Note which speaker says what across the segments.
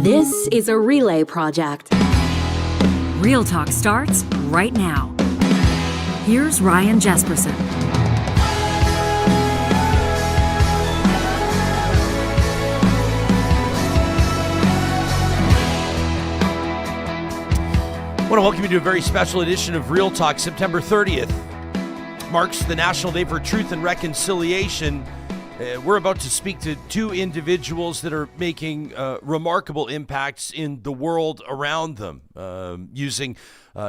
Speaker 1: This is a relay project.
Speaker 2: Real Talk starts right now. Here's Ryan Jesperson.
Speaker 3: I want to welcome you to a very special edition of Real Talk. September 30th marks the National Day for Truth and Reconciliation. We're about to speak to two individuals that are making remarkable impacts in the world around them, using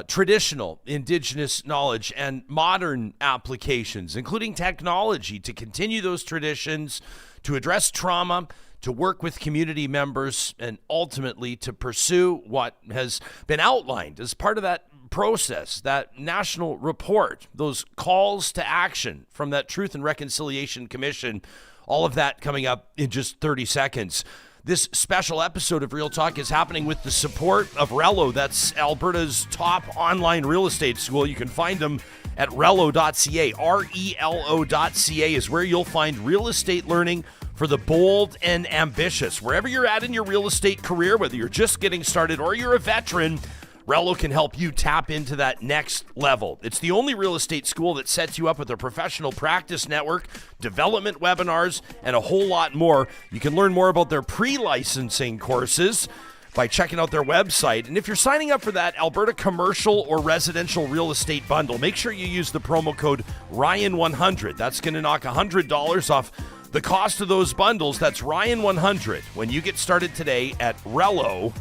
Speaker 3: traditional Indigenous knowledge and modern applications, including technology, to continue those traditions, to address trauma, to work with community members, and ultimately to pursue what has been outlined as part of that process, that national report, those calls to action from that Truth and Reconciliation Commission. All of that coming up in just 30 seconds. This special episode of Real Talk is happening with the support of Relo. That's Alberta's top online real estate school. You can find them at relo.ca. RELO.ca is where you'll find real estate learning for the bold and ambitious. Wherever you're at in your real estate career, whether you're just getting started or you're a veteran, Relo can help you tap into that next level. It's the only real estate school that sets you up with a professional practice network, development webinars, and a whole lot more. You can learn more about their pre-licensing courses by checking out their website. And if you're signing up for that Alberta commercial or residential real estate bundle, make sure you use the promo code Ryan100. That's going to knock $100 off the cost of those bundles. That's Ryan100 when you get started today at relo.ca.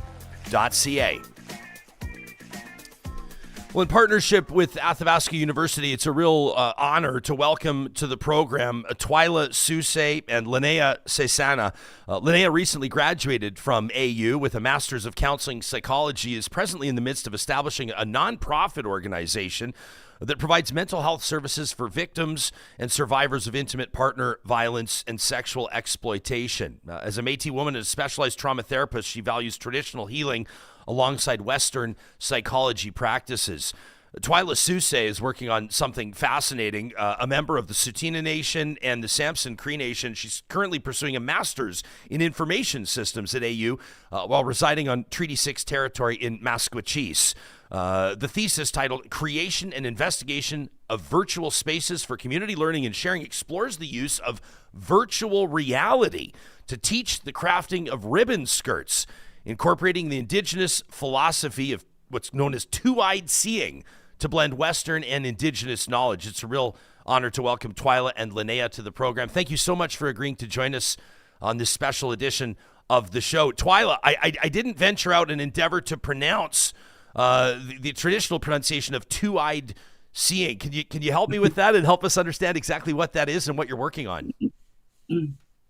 Speaker 3: Well, in partnership with Athabasca University, it's a real honor to welcome to the program Twylla, Soosay, and Linea Xaysana. Linea recently graduated from AU with a Master's of Counseling Psychology, is presently in the midst of establishing a nonprofit organization that provides mental health services for victims and survivors of intimate partner violence and sexual exploitation. As a Métis woman and a specialized trauma therapist, she values traditional healing alongside Western psychology practices. Twylla Soosay is working on something fascinating, a member of the Tsuut'ina Nation and the Samson Cree Nation. She's currently pursuing a master's in information systems at AU while residing on Treaty 6 territory in Maskwacis. The thesis, titled Creation and Investigation of Virtual Spaces for Community Learning and Sharing, explores the use of virtual reality to teach the crafting of ribbon skirts, incorporating the Indigenous philosophy of what's known as two-eyed seeing to blend Western and Indigenous knowledge. It's a real honor to welcome Twylla and Linea to the program. Thank you so much for agreeing to join us on this special edition of the show. Twylla, I didn't venture out and endeavor to pronounce the traditional pronunciation of two-eyed seeing. Can you help me with that and help us understand exactly what that is and what you're working on?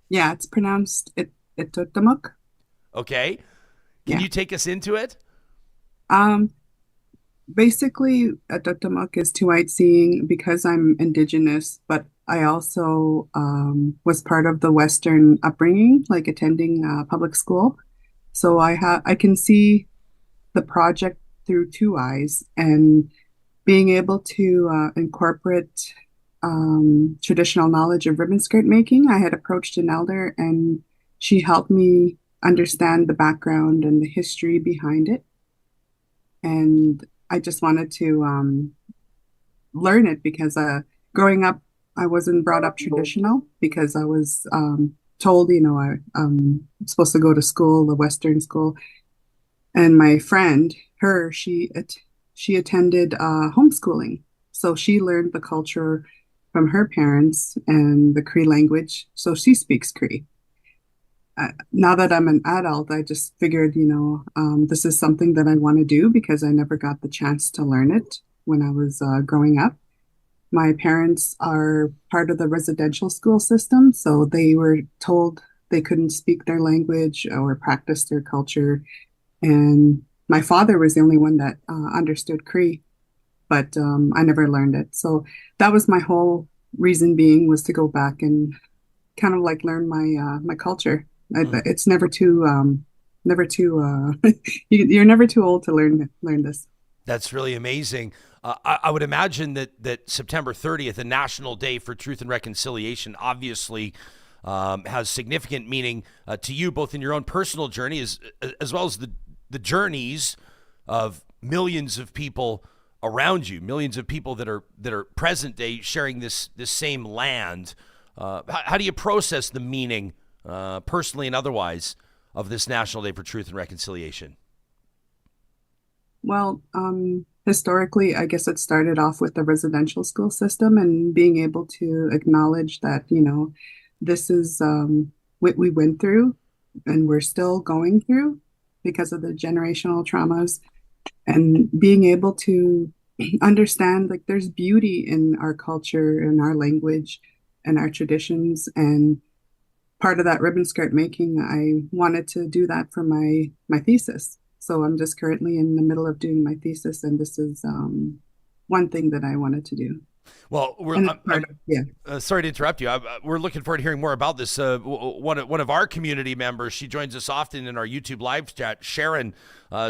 Speaker 4: Yeah, it's pronounced Itotamuk.
Speaker 3: Okay. Can you take us into it?
Speaker 4: Basically, Itotamuk is two-eyed seeing because I'm Indigenous, but I also was part of the Western upbringing, like attending public school. So I can see the project through two eyes, and being able to incorporate traditional knowledge of ribbon skirt making. I had approached an elder and she helped me understand the background and the history behind it. And I just wanted to learn it because growing up, I wasn't brought up traditional because I was told, I'm supposed to go to school, the Western school. And my friend, she attended homeschooling. So she learned the culture from her parents and the Cree language. So she speaks Cree. Now that I'm an adult, I just figured, this is something that I want to do because I never got the chance to learn it when I was growing up. My parents are part of the residential school system, so they were told they couldn't speak their language or practice their culture. And my father was the only one that understood Cree, but I never learned it. So that was my whole reason being, was to go back and kind of like learn my culture. It's never too you're never too old to learn this.
Speaker 3: That's really amazing. I would imagine that September 30th, a National Day for Truth and Reconciliation, obviously has significant meaning to you, both in your own personal journey as well as the journeys of millions of people around you, millions of people that are present day sharing this same land. How do you process the meaning, personally and otherwise, of this National Day for Truth and Reconciliation?
Speaker 4: Well, historically, I guess it started off with the residential school system and being able to acknowledge that, this is what we went through and we're still going through because of the generational traumas, and being able to understand like there's beauty in our culture and our language and our traditions. And part of that ribbon skirt making, I wanted to do that for my thesis. So I'm just currently in the middle of doing my thesis, and this is one thing that I wanted to do.
Speaker 3: Well, sorry to interrupt you. We're looking forward to hearing more about this. One of our community members, she joins us often in our YouTube live chat. Sharon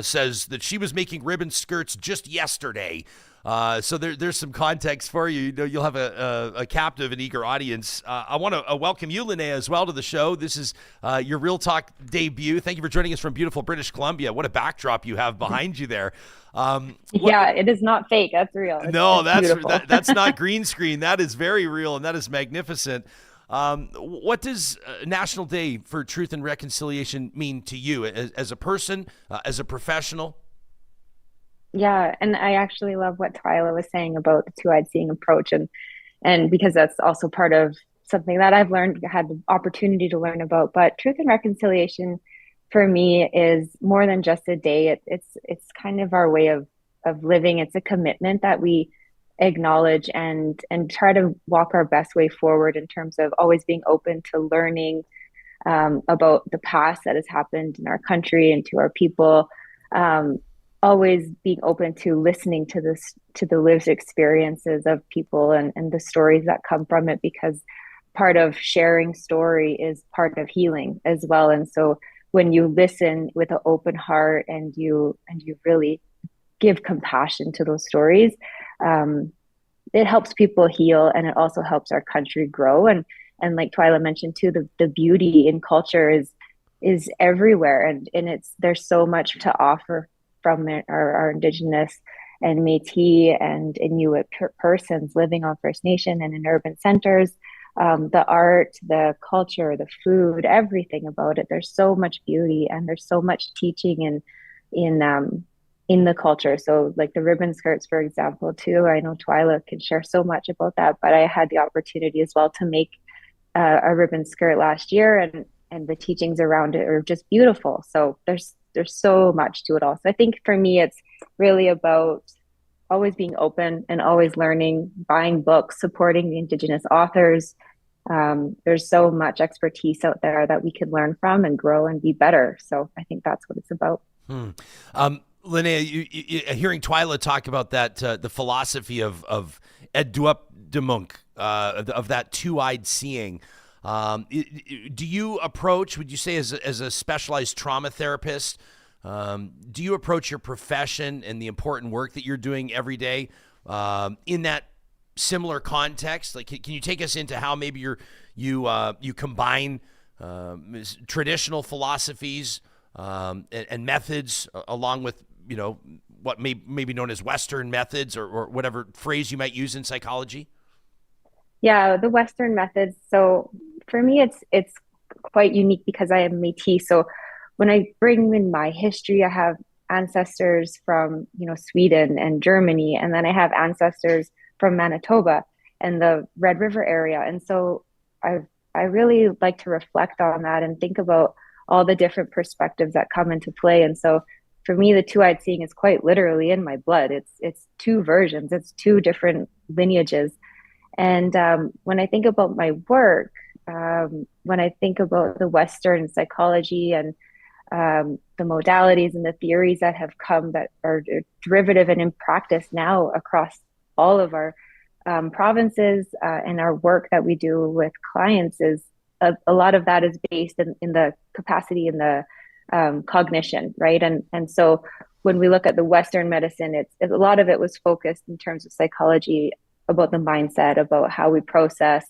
Speaker 3: says that she was making ribbon skirts just yesterday. So there's some context for you. You'll have a captive and eager audience. I want to welcome you, Linea, as well to the show. This is your Real Talk debut. Thank you for joining us from beautiful British Columbia. What a backdrop you have behind you there.
Speaker 5: Yeah, it is not fake. That's real.
Speaker 3: That's not green screen. That is very real, and that is magnificent. What does National Day for Truth and Reconciliation mean to you as a person, as a professional?
Speaker 5: Yeah, and I actually love what Twylla was saying about the two-eyed seeing approach, and because that's also part of something that I've had the opportunity to learn about. But truth and reconciliation for me is more than just a day. It's kind of our way of living. It's a commitment that we acknowledge and try to walk our best way forward in terms of always being open to learning about the past that has happened in our country and to our people. Always being open to listening to the lived experiences of people and the stories that come from it, because part of sharing story is part of healing as well. And so when you listen with an open heart and you really give compassion to those stories, it helps people heal, and it also helps our country grow. And like Twylla mentioned too, the beauty in culture is everywhere, and there's so much to offer from our Indigenous and Métis and Inuit persons living on First Nation and in urban centers. The art, the culture, the food, everything about it. There's so much beauty, and there's so much teaching in the culture. So like the ribbon skirts, for example, too. I know Twylla can share so much about that, but I had the opportunity as well to make a ribbon skirt last year, and the teachings around it are just beautiful. So there's so much to it all. So I think for me, it's really about always being open and always learning, buying books, supporting the Indigenous authors. There's so much expertise out there that we could learn from and grow and be better. So I think that's what it's about.
Speaker 3: Linea, hearing Twylla talk about that, the philosophy of Eddup Demunk, of that two-eyed seeing, do you approach, would you say as a specialized trauma therapist, do you approach your profession and the important work that you're doing every day in that similar context? Like, can you take us into how maybe you combine traditional philosophies and methods along with, what may be known as Western methods or whatever phrase you might use in psychology?
Speaker 5: Yeah, the Western methods. So for me, it's quite unique because I am Métis. So when I bring in my history, I have ancestors from, Sweden and Germany, and then I have ancestors from Manitoba and the Red River area. And so I really like to reflect on that and think about all the different perspectives that come into play. And so for me, the two-eyed seeing is quite literally in my blood. It's two versions, it's two different lineages. And when I think about my work, when I think about the Western psychology and the modalities and the theories that have come that are derivative and in practice now across all of our provinces and our work that we do with clients, is a lot of that is based in the capacity and the cognition, right? And so when we look at the Western medicine, a lot of it was focused in terms of psychology, about the mindset, about how we process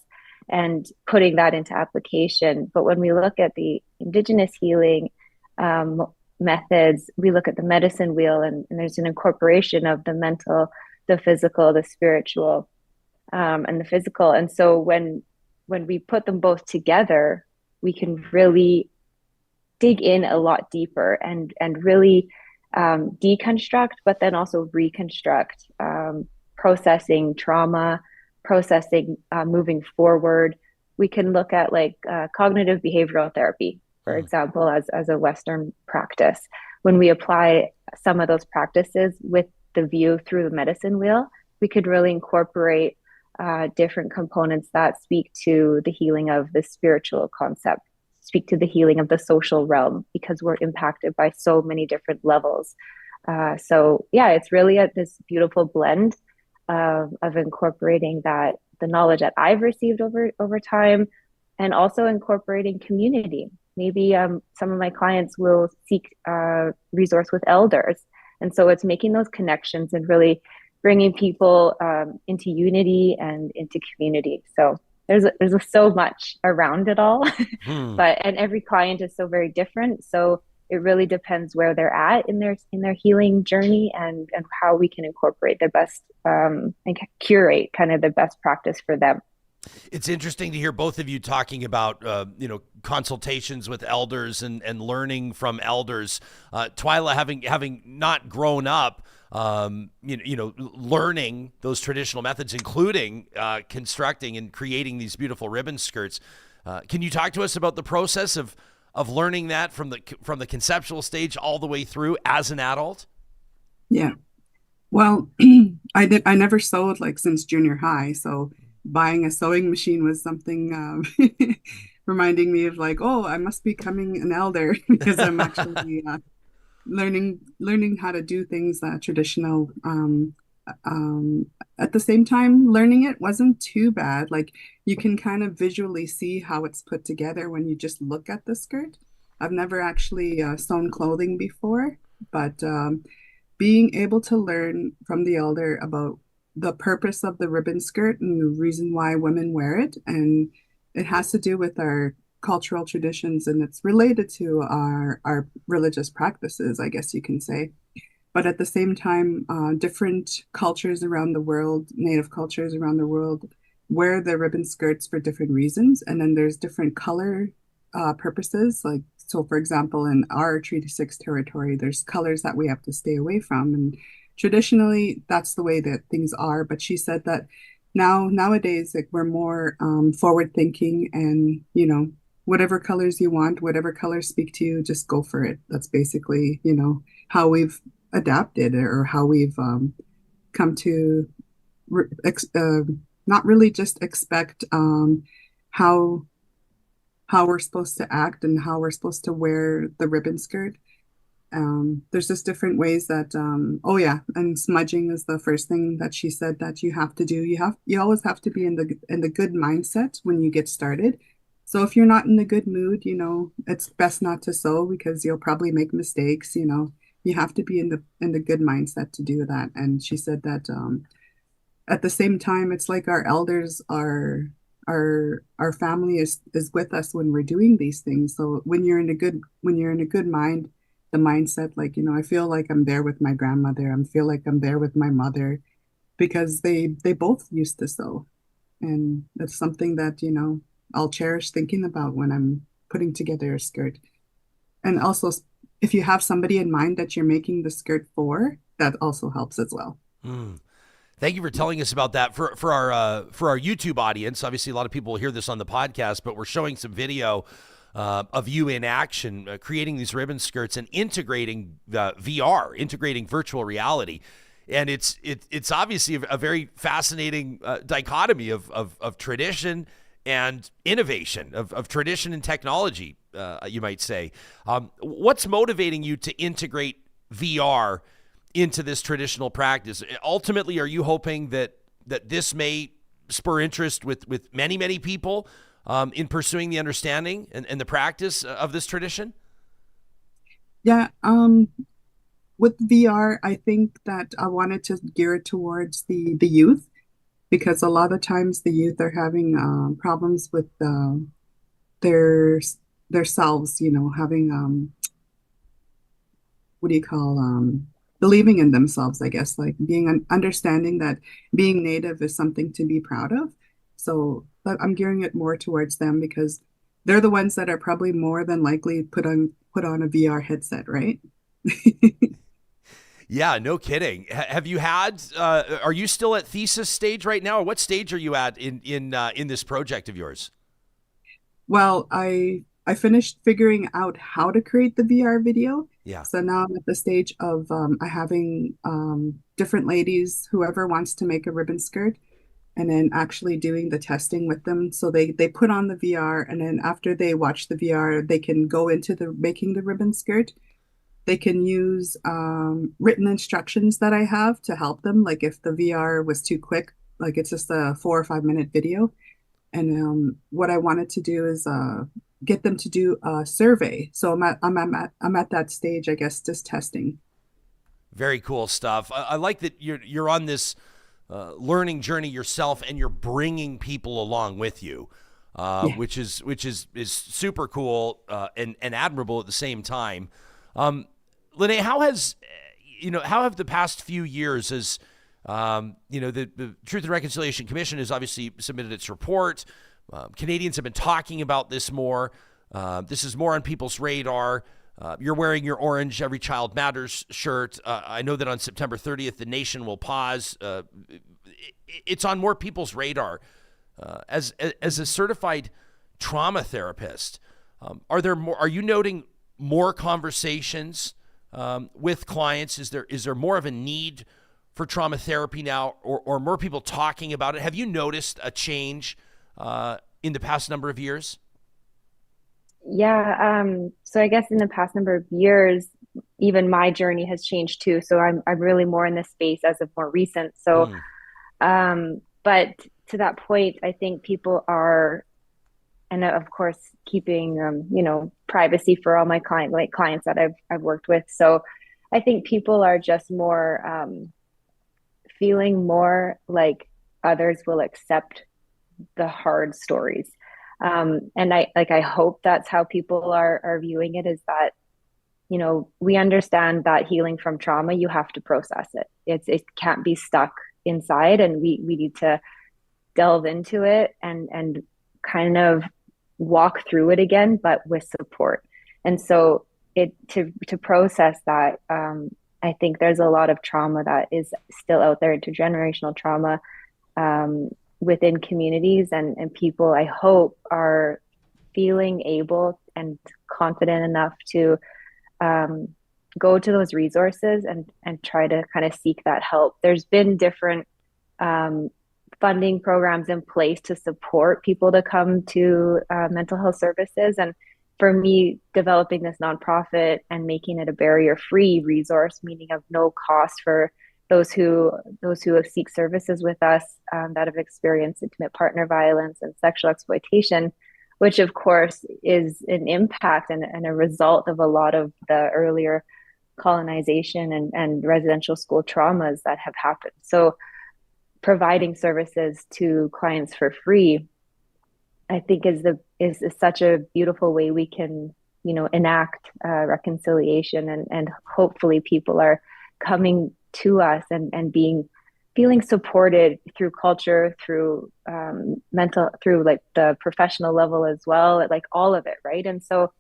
Speaker 5: and putting that into application. But when we look at the indigenous healing methods, we look at the medicine wheel, and there's an incorporation of the mental, the physical, the spiritual, and the physical. And so when we put them both together, we can really dig in a lot deeper and really deconstruct, but then also reconstruct, processing trauma, processing moving forward. We can look at like cognitive behavioral therapy, for example, as a Western practice. When we apply some of those practices with the view through the medicine wheel, we could really incorporate different components that speak to the healing of the spiritual concept, speak to the healing of the social realm, because we're impacted by so many different levels. So yeah, it's really this beautiful blend of incorporating that, the knowledge that I've received over time, and also incorporating community. Maybe some of my clients will seek resource with elders. And so it's making those connections and really bringing people into unity and into community. So there's so much around it all, and every client is so very different. So it really depends where they're at in their healing journey, and how we can incorporate the best and curate kind of the best practice for them.
Speaker 3: It's interesting to hear both of you talking about, consultations with elders and learning from elders. Twylla, having not grown up, learning those traditional methods, including constructing and creating these beautiful ribbon skirts. Can you talk to us about the process of learning that from the conceptual stage all the way through as an adult?
Speaker 4: Yeah. Well, I never sewed like since junior high, so buying a sewing machine was something reminding me of like, oh, I must be becoming an elder because I'm actually learning how to do things traditional. At the same time, learning it wasn't too bad. Like you can kind of visually see how it's put together when you just look at the skirt. I've never actually sewn clothing before, but being able to learn from the elder about the purpose of the ribbon skirt and the reason why women wear it, and it has to do with our cultural traditions, and it's related to our religious practices, I guess you can say. But at the same time, different cultures around the world, native cultures around the world, wear the ribbon skirts for different reasons. And then there's different color purposes. Like, so for example, in our Treaty 6 territory, there's colors that we have to stay away from. And traditionally, that's the way that things are. But she said that nowadays, like we're more forward thinking, and, whatever colors you want, whatever colors speak to you, just go for it. That's basically, how we've adapted, or how we've come to not really just expect how we're supposed to act and how we're supposed to wear the ribbon skirt. There's just different ways that and smudging is the first thing that she said that you have to do. You always have to be in the good mindset when you get started. So if you're not in a good mood, it's best not to sew because you'll probably make mistakes. You have to be in the good mindset to do that. And she said that at the same time, it's like our elders are our family is with us when we're doing these things. So when you're in a good mind, the mindset, like, I feel like I'm there with my grandmother. I feel like I'm there with my mother, because they both used to sew. And that's something that, I'll cherish thinking about when I'm putting together a skirt. And also, if you have somebody in mind that you're making the skirt for, that also helps as well.
Speaker 3: Thank you for telling us about that. For our YouTube audience, obviously a lot of people will hear this on the podcast, but we're showing some video of you in action, creating these ribbon skirts and integrating VR, integrating virtual reality. And it's obviously a very fascinating dichotomy of tradition and innovation, of tradition and technology, you might say. What's motivating you to integrate VR into this traditional practice? Ultimately, are you hoping that this may spur interest with many, many people in pursuing the understanding and the practice of this tradition?
Speaker 4: Yeah, with VR, I think that I wanted to gear it towards the youth, because a lot of times the youth are having problems with their their selves, having what do you call believing in themselves, I guess, like being understanding that being native is something to be proud of. So but I'm gearing it more towards them because they're the ones that are probably more than likely put on a VR headset, right?
Speaker 3: Yeah, no kidding. Have you had? Are you still at thesis stage right now, or what stage are you at in this project of yours?
Speaker 4: Well, I finished figuring out how to create the VR video.
Speaker 3: Yeah.
Speaker 4: So now I'm at the stage of having different ladies, whoever wants to make a ribbon skirt, and then actually doing the testing with them. So they put on the VR, and then after they watch the VR, they can go into the making the ribbon skirt. They can use written instructions that I have to help them. Like if the VR was too quick, like it's just a 4 or 5 minute video. And what I wanted to do is get them to do a survey. So I'm at that stage, I guess, just testing.
Speaker 3: Very cool stuff. I like that you're on this learning journey yourself, and you're bringing people along with you,
Speaker 4: Yeah.
Speaker 3: which is super cool and admirable at the same time. Linea, how have the past few years as the Truth and Reconciliation Commission has obviously submitted its report. Canadians have been talking about this more. This is more on people's radar. You're wearing your orange Every Child Matters shirt. I know that on September 30th, the nation will pause. It's on more people's radar. As a certified trauma therapist, are you noting more conversations with clients? Is there more of a need for trauma therapy now, or more people talking about it? Have you noticed a change in the past number of years?
Speaker 5: Yeah, so I guess in the past number of years, even my journey has changed too. So I'm really more in this space as of more recent. So, but to that point, I think people are, and of course, keeping privacy for all my clients that I've worked with. So I think people are just more feeling more like others will accept the hard stories. And I hope that's how people are viewing it, is that, we understand that healing from trauma, you have to process it. It can't be stuck inside, and we need to delve into it and kind of walk through it again, but with support. And so to process that, I think there's a lot of trauma that is still out there, intergenerational trauma, within communities, and people, I hope, are feeling able and confident enough to go to those resources and try to kind of seek that help. There's been different funding programs in place to support people to come to mental health services. And for me, developing this nonprofit and making it a barrier-free resource, meaning of no cost for those who seek services with us, that have experienced intimate partner violence and sexual exploitation, which of course is an impact and a result of a lot of the earlier colonization and residential school traumas that have happened. So providing services to clients for free, I think is such a beautiful way we can, enact reconciliation, and hopefully people are coming to us and feeling supported through culture, through mental, through like the professional level as well, like all of it, right? And so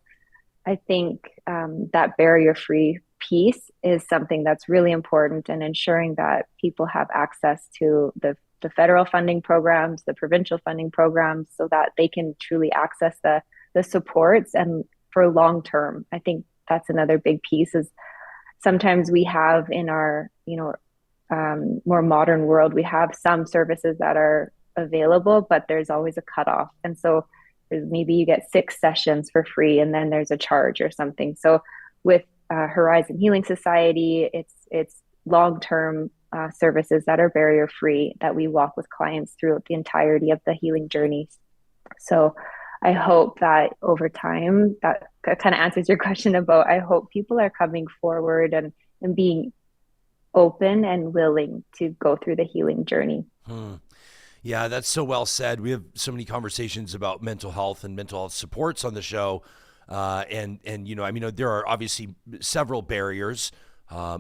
Speaker 5: I think that barrier-free piece is something that's really important, and ensuring that people have access to the federal funding programs, the provincial funding programs, so that they can truly access the supports and for long term. I think that's another big piece, is sometimes we have in our, more modern world, we have some services that are available, but there's always a cutoff. And so maybe you get 6 sessions for free and then there's a charge or something. So with Horizon Healing Society, it's long-term services that are barrier-free, that we walk with clients throughout the entirety of the healing journey. So I hope that over time, that kind of answers your question about, I hope people are coming forward and being open and willing to go through the healing journey.
Speaker 3: Yeah, that's so well said. We have so many conversations about mental health and mental health supports on the show. And I mean, there are obviously several barriers,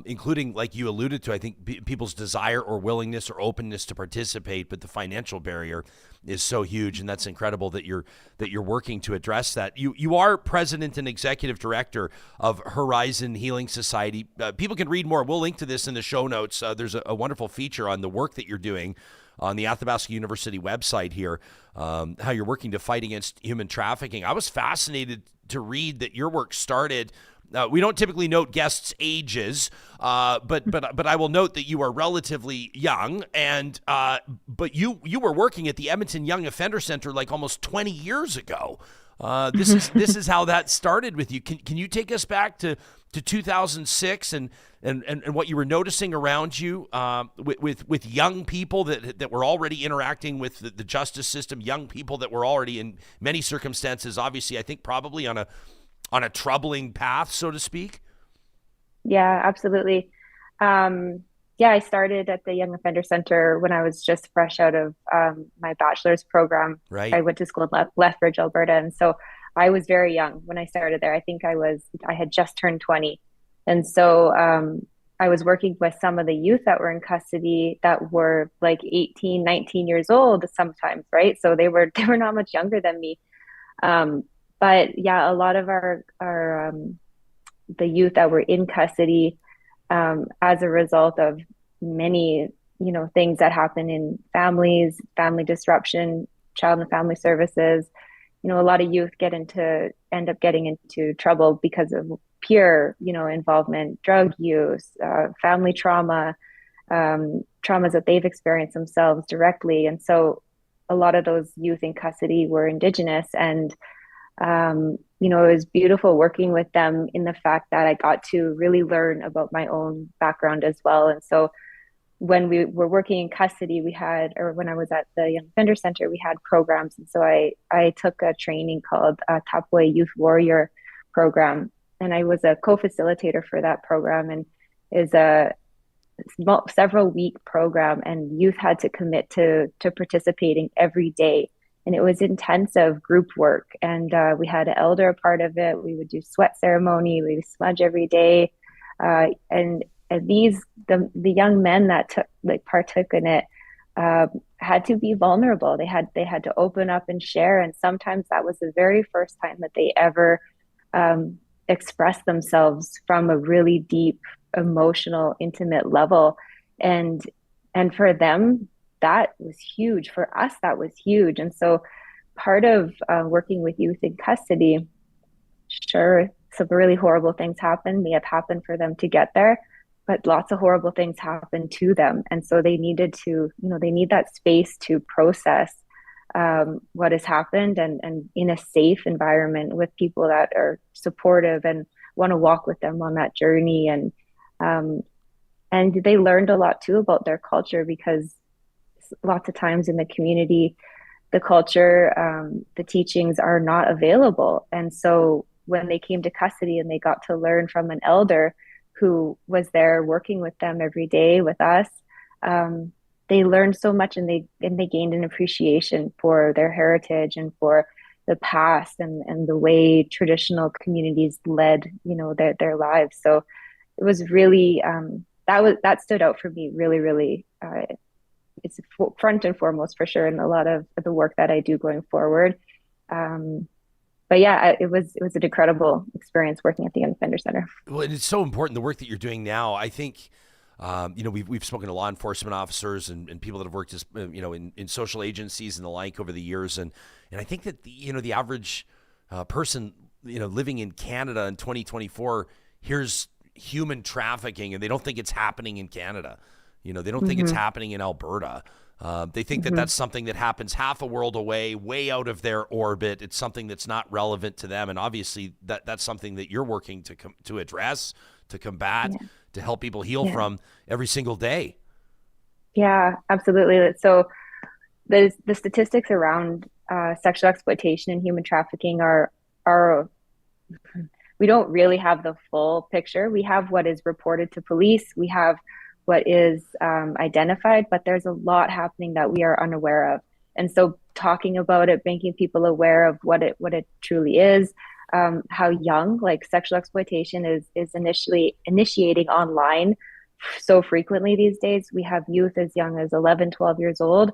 Speaker 3: including, like you alluded to, I think people's desire or willingness or openness to participate, but the financial barrier is so huge, and that's incredible that you're working to address that. You are president and executive director of Horizon Healing Society. People can read more. We'll link to this in the show notes. There's a wonderful feature on the work that you're doing on the Athabasca University website here, how you're working to fight against human trafficking. I was fascinated to read that your work started. We don't typically note guests' ages, but I will note that you are relatively young, and but you were working at the Edmonton Young Offender Center like almost 20 years ago. This is how that started with you. Can you take us back to 2006 and what you were noticing around you with young people that were already interacting with the justice system, young people that were already in many circumstances, obviously, I think probably on a troubling path, so to speak?
Speaker 5: Yeah, absolutely. I started at the Young Offender Center when I was just fresh out of my bachelor's program.
Speaker 3: Right.
Speaker 5: I went to school in Lethbridge, Alberta, and so I was very young when I started there. I think I had just turned 20, and so I was working with some of the youth that were in custody that were like 18, 19 years old sometimes, right? So they were not much younger than me. But yeah, a lot of our the youth that were in custody, as a result of many, things that happen in families, family disruption, child and family services, a lot of youth end up getting into trouble because of peer, involvement, drug use, family trauma, traumas that they've experienced themselves directly. And so a lot of those youth in custody were Indigenous, and it was beautiful working with them in the fact that I got to really learn about my own background as well. And so when we were working in custody, when I was at the Young Offender Center, we had programs. And so I took a training called Tapway Youth Warrior program, and I was a co-facilitator for that program, and is a several week program, and youth had to commit to participating every day. And it was intensive group work, and we had an elder a part of it. We would do sweat ceremony, we would smudge every day, and the young men that partook in it had to be vulnerable. They had to open up and share, and sometimes that was the very first time that they ever expressed themselves from a really deep, emotional, intimate level, and for them, that was huge. For us, that was huge. And so part of working with youth in custody, sure, some really horrible things happen. They have happened for them to get there, but lots of horrible things happen to them. And so they needed to, they need that space to process what has happened, and in a safe environment with people that are supportive and want to walk with them on that journey. And they learned a lot too about their culture, because lots of times in the community, the culture, the teachings are not available. And so when they came to custody and they got to learn from an elder who was there working with them every day with us, they learned so much, and they gained an appreciation for their heritage and for the past and the way traditional communities led, their lives. So it was really, that stood out for me really, really. It's front and foremost for sure in a lot of the work that I do going forward. But yeah, it was an incredible experience working at the Young Offender Center.
Speaker 3: Well, and it's so important, the work that you're doing now. I think, we've spoken to law enforcement officers and people that have worked as, in social agencies and the like over the years. And I think that, the average person, living in Canada in 2024 hears human trafficking and they don't think it's happening in Canada. They don't think it's happening in Alberta. They think that that's something that happens half a world away, way out of their orbit. It's something that's not relevant to them. And obviously that's something that you're working to address, to combat, to help people heal from every single day.
Speaker 5: Yeah, absolutely. So the statistics around sexual exploitation and human trafficking are we don't really have the full picture. We have what is reported to police. We have what is identified, but there's a lot happening that we are unaware of. And so talking about it, making people aware of what it truly is, how young, like sexual exploitation is initially initiating online so frequently these days. We have youth as young as 11, 12 years old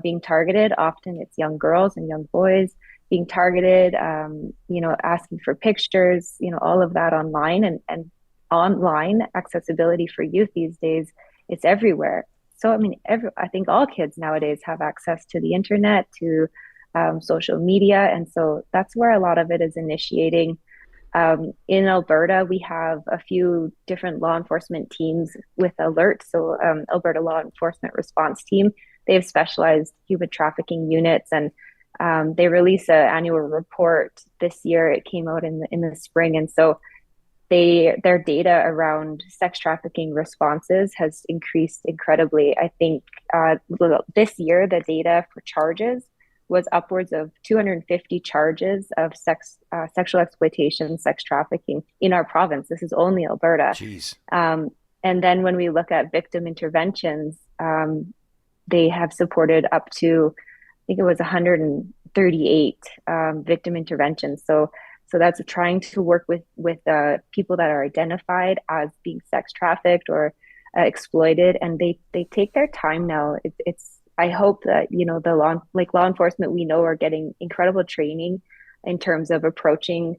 Speaker 5: being targeted. Often it's young girls and young boys being targeted, asking for pictures, all of that online, and online accessibility for youth these days, it's everywhere. So, I mean, I think all kids nowadays have access to the internet, to social media. And so that's where a lot of it is initiating. In Alberta, we have a few different law enforcement teams with Alert. So Alberta Law Enforcement Response Team, they have specialized human trafficking units, and they release an annual report this year. It came out in the spring. And so their data around sex trafficking responses has increased incredibly. I think this year, the data for charges was upwards of 250 charges of sexual exploitation, sex trafficking in our province. This is only Alberta.
Speaker 3: Jeez.
Speaker 5: And then when we look at victim interventions, they have supported up to, I think it was 138 victim interventions. So that's trying to work with people that are identified as being sex trafficked or exploited, and they take their time now. I hope that the law enforcement we know are getting incredible training in terms of approaching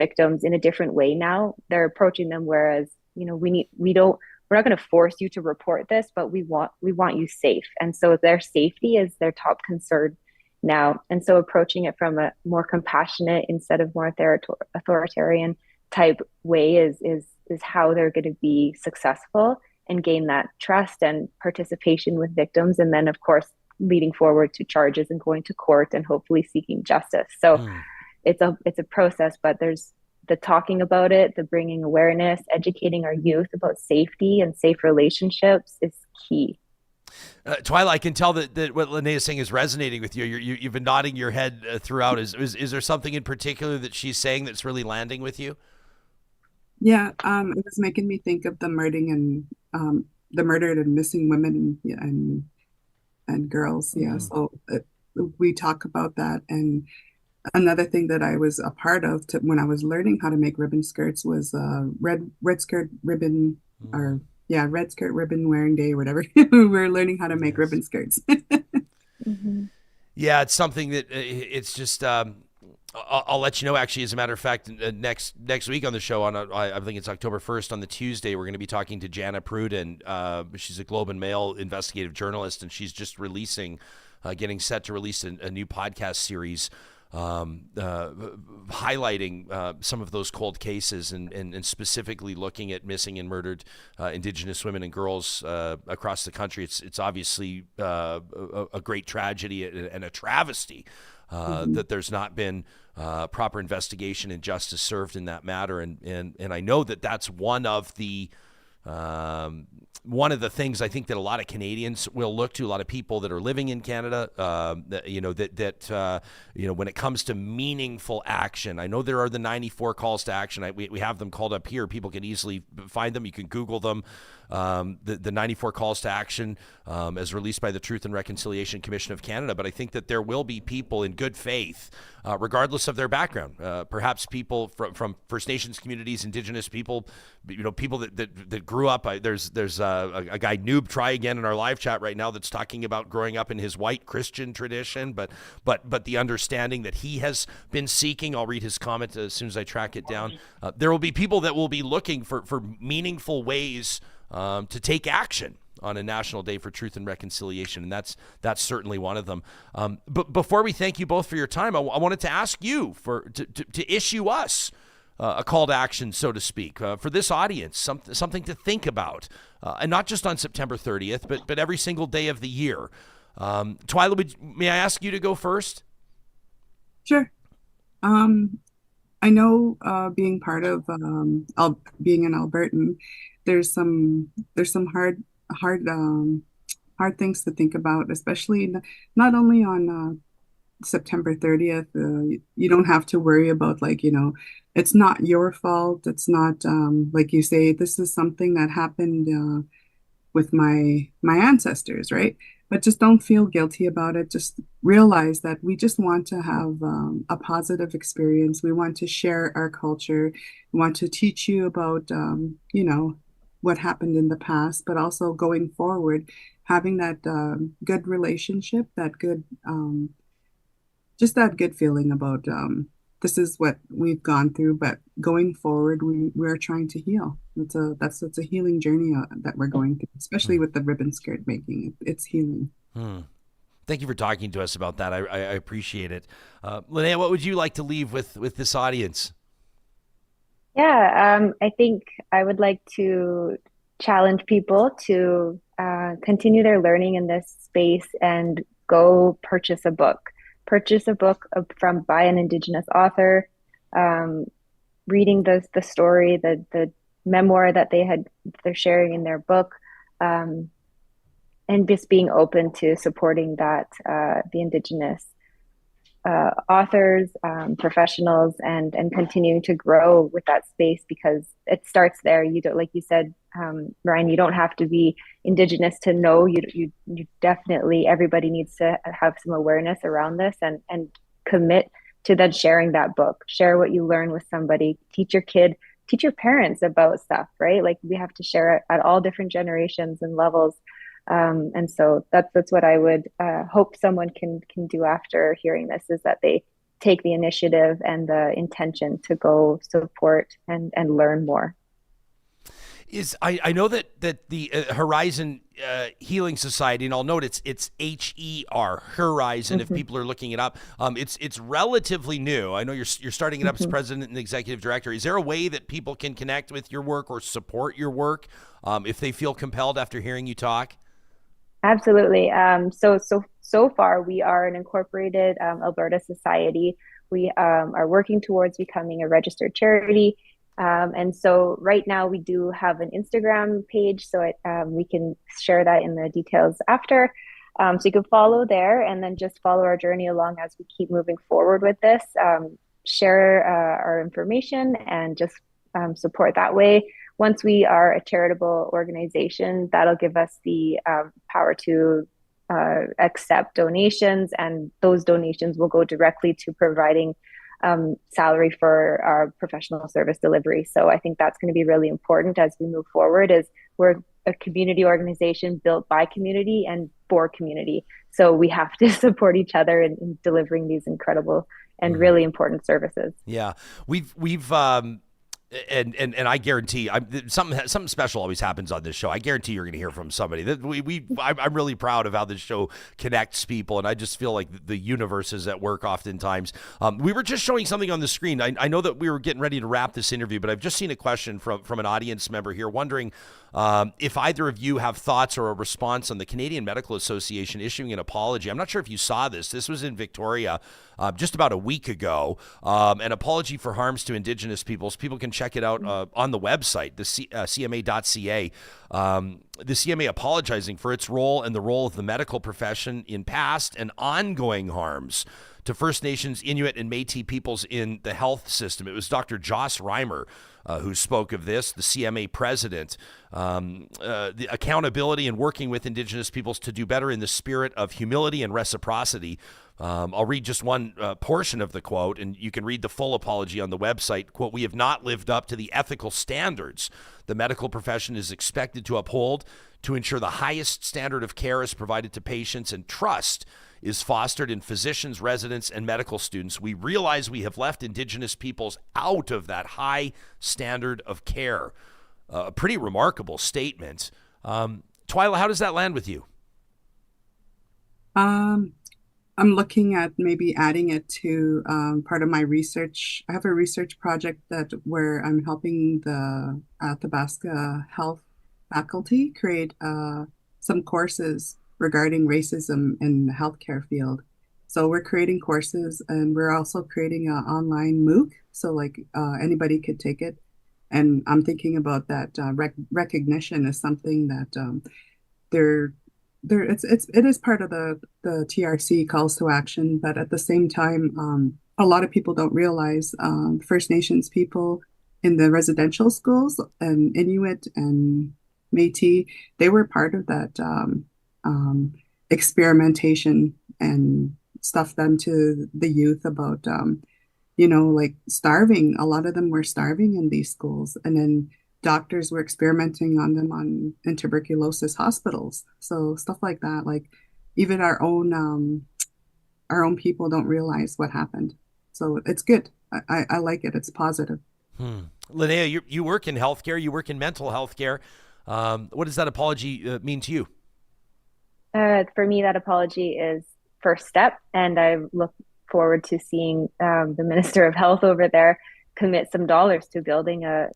Speaker 5: victims in a different way now. They're approaching them, whereas we're not going to force you to report this, but we want you safe, and so their safety is their top concern now. And so approaching it from a more compassionate instead of more authoritarian type way is how they're going to be successful and gain that trust and participation with victims. And then, of course, leading forward to charges and going to court and hopefully seeking justice. So it's a process, but there's the talking about it, the bringing awareness, educating our youth about safety and safe relationships is key.
Speaker 3: Twylla, I can tell that what Linea is saying is resonating with you. You've been nodding your head throughout. Is there something in particular that she's saying that's really landing with you?
Speaker 4: Yeah, it was making me think of the murdering and the murdered and missing women and girls. Yeah, so we talk about that. And another thing that I was a part of when I was learning how to make ribbon skirts was red skirt ribbon red skirt ribbon wearing day or whatever. We're learning how to make ribbon skirts.
Speaker 3: Yeah, it's something that it's just. I'll let you know. Actually, as a matter of fact, next week on the show, I think it's October 1st on the Tuesday, we're going to be talking to Jana Pruden. She's a Globe and Mail investigative journalist, and she's just getting set to release a new podcast series highlighting some of those cold cases and specifically looking at missing and murdered Indigenous women and girls across the country. It's obviously a great tragedy and a travesty that there's not been proper investigation and justice served in that matter. And I know that that's one of the things I think that a lot of Canadians will look to, a lot of people that are living in Canada, when it comes to meaningful action. I know there are the 94 calls to action. We have them called up here. People can easily find them. You can Google them. The 94 calls to action as released by the Truth and Reconciliation Commission of Canada. But I think that there will be people in good faith, regardless of their background, perhaps people from First Nations communities, Indigenous people, people that grew up. There's a guy, Noob Try Again, in our live chat right now that's talking about growing up in his white Christian tradition, but the understanding that he has been seeking. I'll read his comment as soon as I track it down. There will be people that will be looking for meaningful ways to take action on a National Day for Truth and Reconciliation, and that's certainly one of them. But before we thank you both for your time, I wanted to ask you to issue us a call to action, so to speak, for this audience, something to think about, and not just on September 30th, but every single day of the year. Twylla, may I ask you to go first?
Speaker 4: Sure. I know being part of being an Albertan, there's some hard things to think about, especially not only on September 30th. You don't have to worry about it's not your fault. It's not like you say, this is something that happened with my ancestors, right? But just don't feel guilty about it. Just realize that we just want to have a positive experience. We want to share our culture. We want to teach you about, what happened in the past, but also going forward, having that good relationship, that good, just that good feeling about this is what we've gone through, but going forward, we're trying to heal. It's a healing journey that we're going through, especially with the ribbon skirt making. It's healing.
Speaker 3: Thank you for talking to us about that. I appreciate it. Linea, what would you like to leave with this audience?
Speaker 5: Yeah, I think I would like to challenge people to continue their learning in this space and go purchase a book. Purchase a book from by an Indigenous author, reading the story, the memoir that they're sharing in their book, and just being open to supporting that the Indigenous authors, professionals, and continuing to grow with that space, because it starts there. You don't, like you said, Ryan, you don't have to be Indigenous to know. You definitely, everybody needs to have some awareness around this and commit to then sharing that book. Share what you learn with somebody. Teach your kid, teach your parents about stuff, right? Like, we have to share it at all different generations and levels. And so that's what I would hope someone can do after hearing this, is that they take the initiative and the intention to go support and learn more.
Speaker 3: I know that the Horizon Healing Society, and I'll note it's HER, Horizon, if people are looking it up. It's relatively new. I know you're starting it up as president and executive director. Is there a way that people can connect with your work or support your work if they feel compelled after hearing you talk?
Speaker 5: Absolutely. So far, we are an incorporated Alberta society. We are working towards becoming a registered charity. And so right now we do have an Instagram page, so we can share that in the details after. So you can follow there and then just follow our journey along as we keep moving forward with this. Share our information and just support that way. Once we are a charitable organization, that'll give us the power to accept donations, and those donations will go directly to providing salary for our professional service delivery. So I think that's going to be really important as we move forward, is we're a community organization built by community and for community. So we have to support each other in delivering these incredible and really important services.
Speaker 3: Yeah, we've and I guarantee something special always happens on this show. I guarantee you're going to hear from somebody. I'm really proud of how this show connects people, and I just feel like the universe is at work oftentimes. We were just showing something on the screen. I know that we were getting ready to wrap this interview, but I've just seen a question from an audience member here wondering if either of you have thoughts or a response on the Canadian Medical Association issuing an apology. I'm not sure if you saw this. This was in Victoria just about a week ago. An apology for harms to Indigenous peoples. People can check it out on the website, the CMA.ca. The CMA apologizing for its role and the role of the medical profession in past and ongoing harms to First Nations, Inuit, and Métis peoples in the health system. It was Dr. Joss Reimer who spoke of this, the CMA president. The accountability and working with Indigenous peoples to do better in the spirit of humility and reciprocity. I'll read just one portion of the quote, and you can read the full apology on the website. Quote, "We have not lived up to the ethical standards the medical profession is expected to uphold to ensure the highest standard of care is provided to patients and trust is fostered in physicians, residents, and medical students. We realize we have left Indigenous peoples out of that high standard of care." A pretty remarkable statement. Twylla, how does that land with you?
Speaker 4: I'm looking at maybe adding it to part of my research. I have a research project where I'm helping the Athabasca Health faculty create some courses regarding racism in the healthcare field. So we're creating courses, and we're also creating an online MOOC, so like anybody could take it. And I'm thinking about that recognition as something that it is part of the TRC calls to action, but at the same time, a lot of people don't realize First Nations people in the residential schools and Inuit and Métis, they were part of that experimentation and stuff done to the youth about, like starving. A lot of them were starving in these schools, and then doctors were experimenting on them in tuberculosis hospitals. So stuff like that, like even our own people don't realize what happened. So it's good. I like it. It's positive.
Speaker 3: Linea, you work in healthcare. You work in mental health care. What does that apology mean to you?
Speaker 5: For me, that apology is first step, and I look forward to seeing the Minister of Health over there commit some dollars to building a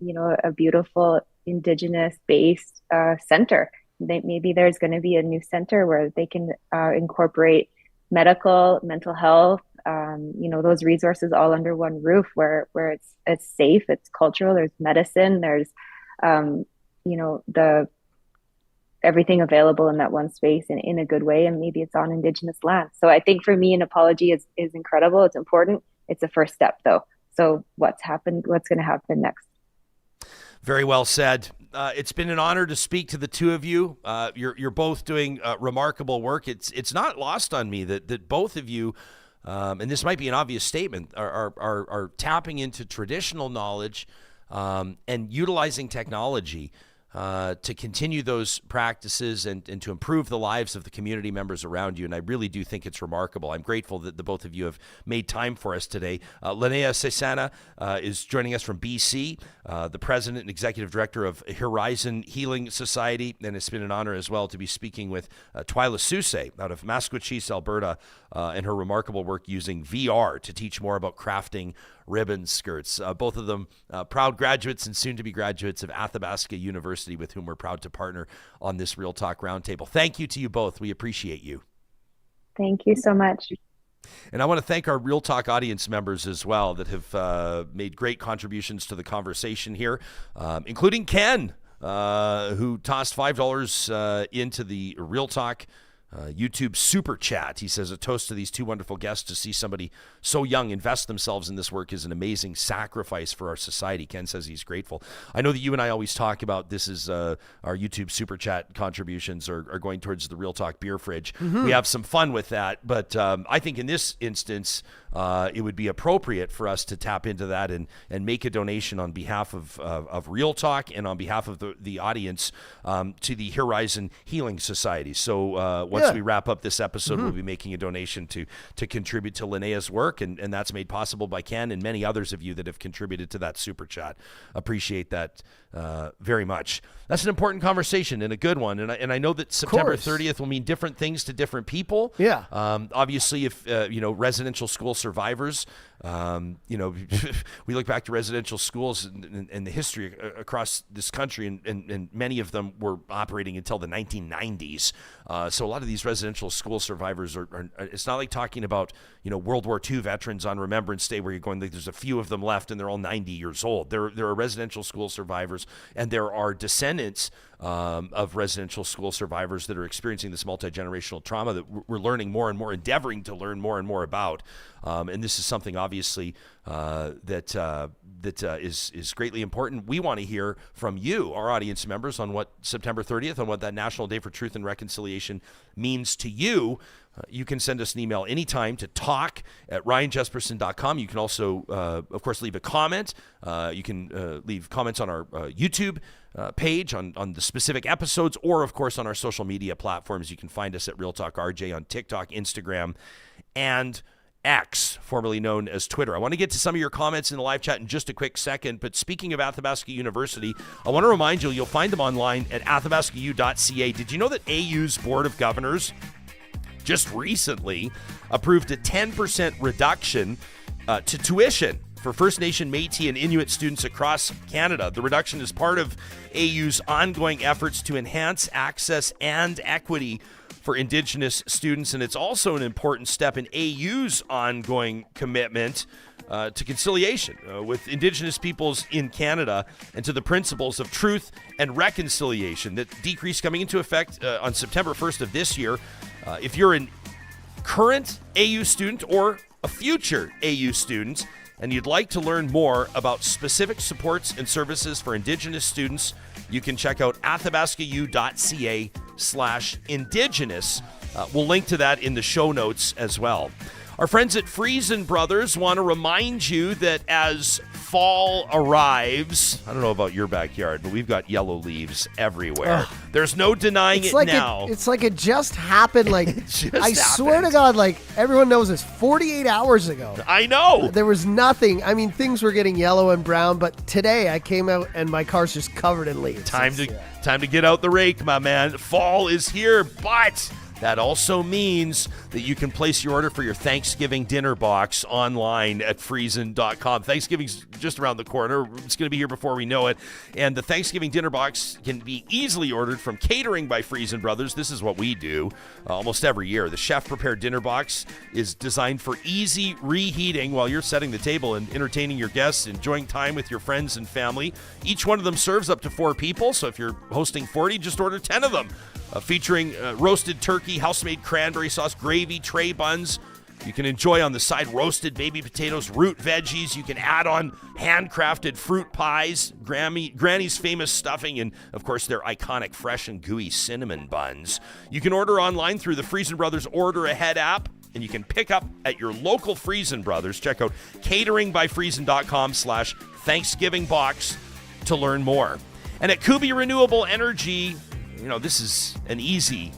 Speaker 5: beautiful Indigenous-based center. Maybe there's going to be a new center where they can incorporate mental health, those resources all under one roof, where it's safe, it's cultural, there's medicine, there's the everything available in that one space in a good way, and maybe it's on Indigenous land. So I think for me, an apology is incredible. It's important. It's a first step, though. So what's going to happen next?
Speaker 3: Very well said. It's been an honor to speak to the two of you. You're both doing remarkable work. It's not lost on me that both of you, and this might be an obvious statement, are tapping into traditional knowledge and utilizing technology to continue those practices and to improve the lives of the community members around you. And I really do think it's remarkable. I'm grateful that the both of you have made time for us today. Linea Xaysana is joining us from BC, the president and executive director of Horizon Healing Society. And it's been an honor as well to be speaking with Twylla Soosay out of Maskwacis, Alberta, and her remarkable work using VR to teach more about crafting ribbon skirts. Both of them proud graduates and soon-to-be graduates of Athabasca University, with whom we're proud to partner on this Real Talk Roundtable. Thank you to you both. We appreciate you.
Speaker 5: Thank you so much.
Speaker 3: And I want to thank our Real Talk audience members as well that have made great contributions to the conversation here, including Ken, who tossed $5 into the Real Talk YouTube super chat. He says, a toast to these two wonderful guests. To see somebody so young invest themselves in this work is an amazing sacrifice for our society. Ken says he's grateful. I know that you and I always talk about this is our YouTube super chat contributions are going towards the Real Talk beer fridge. We have some fun with that, but I think in this instance, it would be appropriate for us to tap into that and make a donation on behalf of Real Talk and on behalf of the audience to the Horizon Healing Society. So once we wrap up this episode, we'll be making a donation to contribute to Linea's work, and that's made possible by Ken and many others of you that have contributed to that super chat. Appreciate that very much. That's an important conversation and a good one, and I know that September 30th will mean different things to different people.
Speaker 6: Yeah.
Speaker 3: Obviously, if residential school survivors, we look back to residential schools and the history across this country, and many of them were operating until the 1990s. So a lot of these residential school survivors are it's not like talking about, World War II veterans on Remembrance Day where you're going, like, there's a few of them left and they're all 90 years old. There are residential school survivors, and there are descendants of residential school survivors that are experiencing this multi-generational trauma that we're learning more and more, endeavoring to learn more and more about. And this is something obviously that is greatly important. We want to hear from you, our audience members, on what September 30th, on what that National Day for Truth and Reconciliation means to you. You can send us an email anytime to talk@ryanjesperson.com. You can also, of course, leave a comment. You can leave comments on our YouTube page on the specific episodes, or, of course, on our social media platforms. You can find us at Real Talk RJ on TikTok, Instagram, and X, formerly known as Twitter. I want to get to some of your comments in the live chat in just a quick second, but speaking of Athabasca University, I want to remind you'll find them online at athabascau.ca. Did you know that AU's Board of Governors just recently approved a 10% reduction to tuition for First Nation, Métis, and Inuit students across Canada? The reduction is part of AU's ongoing efforts to enhance access and equity for Indigenous students, and it's also an important step in AU's ongoing commitment to conciliation with Indigenous peoples in Canada and to the principles of truth and reconciliation. That decrease coming into effect on September 1st of this year. If you're a current AU student or a future AU student and you'd like to learn more about specific supports and services for Indigenous students, you can check out athabascau.ca/Indigenous. We'll link to that in the show notes as well. Our friends at Friesen Brothers want to remind you that as fall arrives, I don't know about your backyard, but we've got yellow leaves everywhere. There's no denying it now.
Speaker 6: It's like it just happened. Like I swear to
Speaker 3: happened.
Speaker 6: God, like everyone knows this. 48 hours ago,
Speaker 3: I know.
Speaker 6: there was nothing. I mean, things were getting yellow and brown, but today I came out and my car's just covered in leaves.
Speaker 3: Time to get out the rake, my man. Fall is here, but that also means that you can place your order for your Thanksgiving dinner box online at friesen.com. Thanksgiving's just around the corner. It's going to be here before we know it. And the Thanksgiving dinner box can be easily ordered from Catering by Friesen Brothers. This is what we do almost every year. The chef-prepared dinner box is designed for easy reheating while you're setting the table and entertaining your guests, enjoying time with your friends and family. Each one of them serves up to 4 people, so if you're hosting 40, just order 10 of them. Featuring roasted turkey, house-made cranberry sauce, gravy, tray buns. You can enjoy on the side roasted baby potatoes, root veggies. You can add on handcrafted fruit pies, Granny's famous stuffing, and, of course, their iconic fresh and gooey cinnamon buns. You can order online through the Friesen Brothers Order Ahead app, and you can pick up at your local Friesen Brothers. Check out cateringbyfriesen.com/Thanksgiving box to learn more. And at Kubi Renewable Energy, you know, this is an easy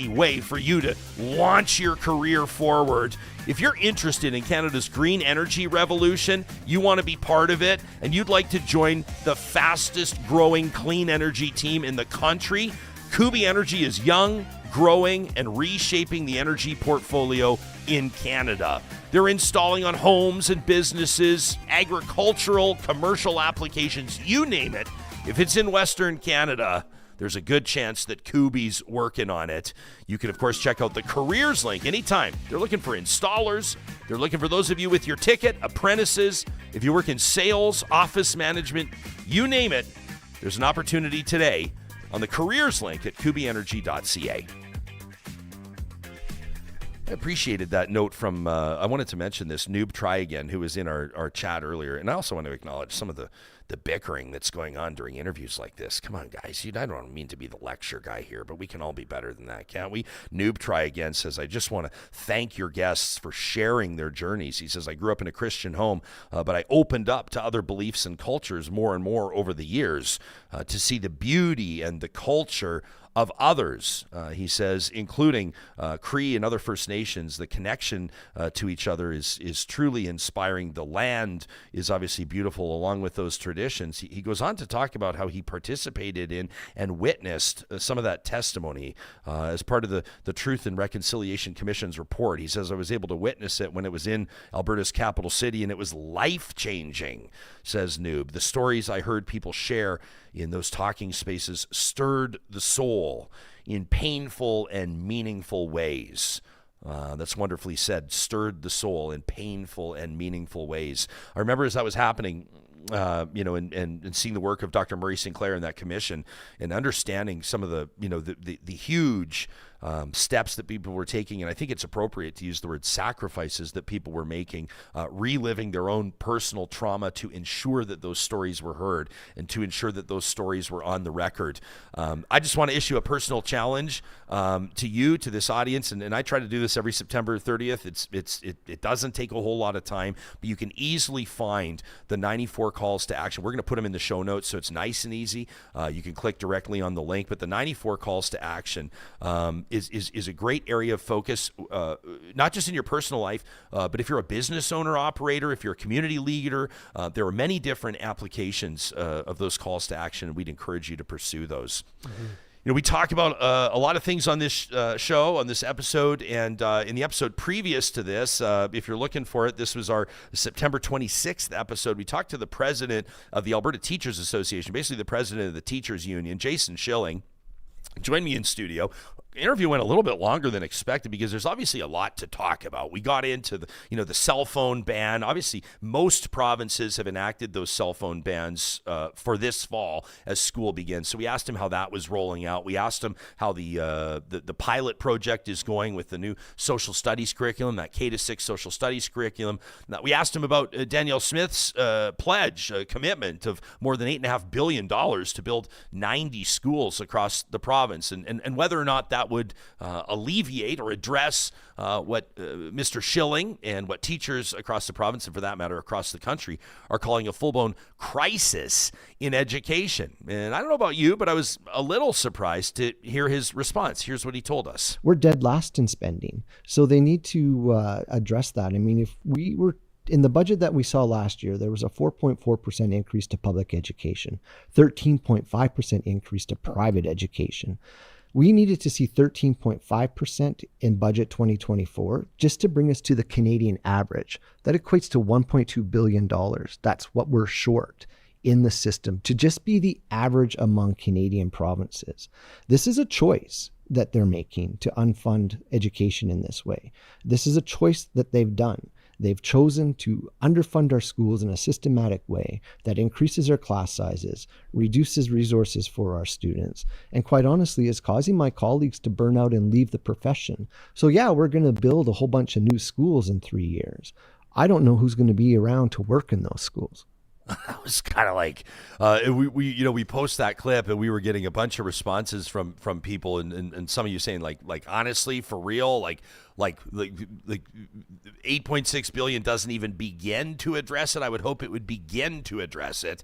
Speaker 3: way for you to launch your career forward. If you're interested in Canada's green energy revolution, you want to be part of it, and you'd like to join the fastest growing clean energy team in the country, Kubi Energy is young, growing, and reshaping the energy portfolio in Canada. They're installing on homes and businesses, agricultural, commercial applications, you name it. If it's in Western Canada, there's a good chance that Kubi's working on it. You can, of course, check out the careers link anytime. They're looking for installers. They're looking for those of you with your ticket, apprentices. If you work in sales, office management, you name it, there's an opportunity today on the careers link at kubienergy.ca. I appreciated that note from, I wanted to mention this Noob Try Again, who was in our chat earlier. And I also want to acknowledge some of the bickering that's going on during interviews like this. Come on, guys. I don't mean to be the lecture guy here, but we can all be better than that, can't we? Noob Try Again says, I just want to thank your guests for sharing their journeys. He says, I grew up in a Christian home, but I opened up to other beliefs and cultures more and more over the years to see the beauty and the culture of others, he says, including Cree and other First Nations. The connection to each other is truly inspiring. The land is obviously beautiful along with those traditions. He goes on to talk about how he participated in and witnessed some of that testimony as part of the Truth and Reconciliation Commission's report. He says, I was able to witness it when it was in Alberta's capital city, and it was life-changing, says Noob. The stories I heard people share in those talking spaces stirred the soul in painful and meaningful ways. That's wonderfully said. Stirred the soul in painful and meaningful ways. I remember as that was happening, and seeing the work of Dr. Murray Sinclair in that commission and understanding some of the huge steps that people were taking, and I think it's appropriate to use the word sacrifices that people were making, reliving their own personal trauma to ensure that those stories were heard and to ensure that those stories were on the record. I just want to issue a personal challenge to you, to this audience, and I try to do this every September 30th. It doesn't take a whole lot of time, but you can easily find the 94 calls to action. We're going to put them in the show notes, so it's nice and easy. You can click directly on the link, but the 94 calls to action is a great area of focus, not just in your personal life, but if you're a business owner, operator, if you're a community leader, there are many different applications of those calls to action, and we'd encourage you to pursue those. Mm-hmm. You know, we talk about a lot of things on this show, on this episode, and in the episode previous to this, if you're looking for it, this was our September 26th episode. We talked to the president of the Alberta Teachers Association, basically the president of the Teachers Union, Jason Schilling. Joined me in studio. interview went a little bit longer than expected because there's obviously a lot to talk about. We got into the cell phone ban. Obviously, most provinces have enacted those cell phone bans for this fall as school begins. So we asked him how that was rolling out. We asked him how the pilot project is going with the new social studies curriculum, that K-6 social studies curriculum. Now, we asked him about Danielle Smith's pledge, commitment of more than $8.5 billion to build 90 schools across the province, and whether or not that would alleviate or address what Mr. Schilling and what teachers across the province, and for that matter across the country, are calling a full-blown crisis in education. And I don't know about you, but I was a little surprised to hear his response. Here's what he told us.
Speaker 7: We're dead last in spending, so they need to address that. I mean, if we were in the budget that we saw last year, there was a 4.4% increase to public education, 13.5% increase to private education. We needed to see 13.5% in budget 2024 just to bring us to the Canadian average. That equates to $1.2 billion. That's what we're short in the system to just be the average among Canadian provinces. This is a choice that they're making to unfund education in this way. This is a choice that they've done. They've chosen to underfund our schools in a systematic way that increases our class sizes, reduces resources for our students, and quite honestly is causing my colleagues to burn out and leave the profession. So yeah, we're going to build a whole bunch of new schools in 3 years. I don't know who's going to be around to work in those schools.
Speaker 3: That was kind of like we post that clip and we were getting a bunch of responses from people and some of you saying like honestly, for real, like 8.6 billion doesn't even begin to address it. I would hope it would begin to address it.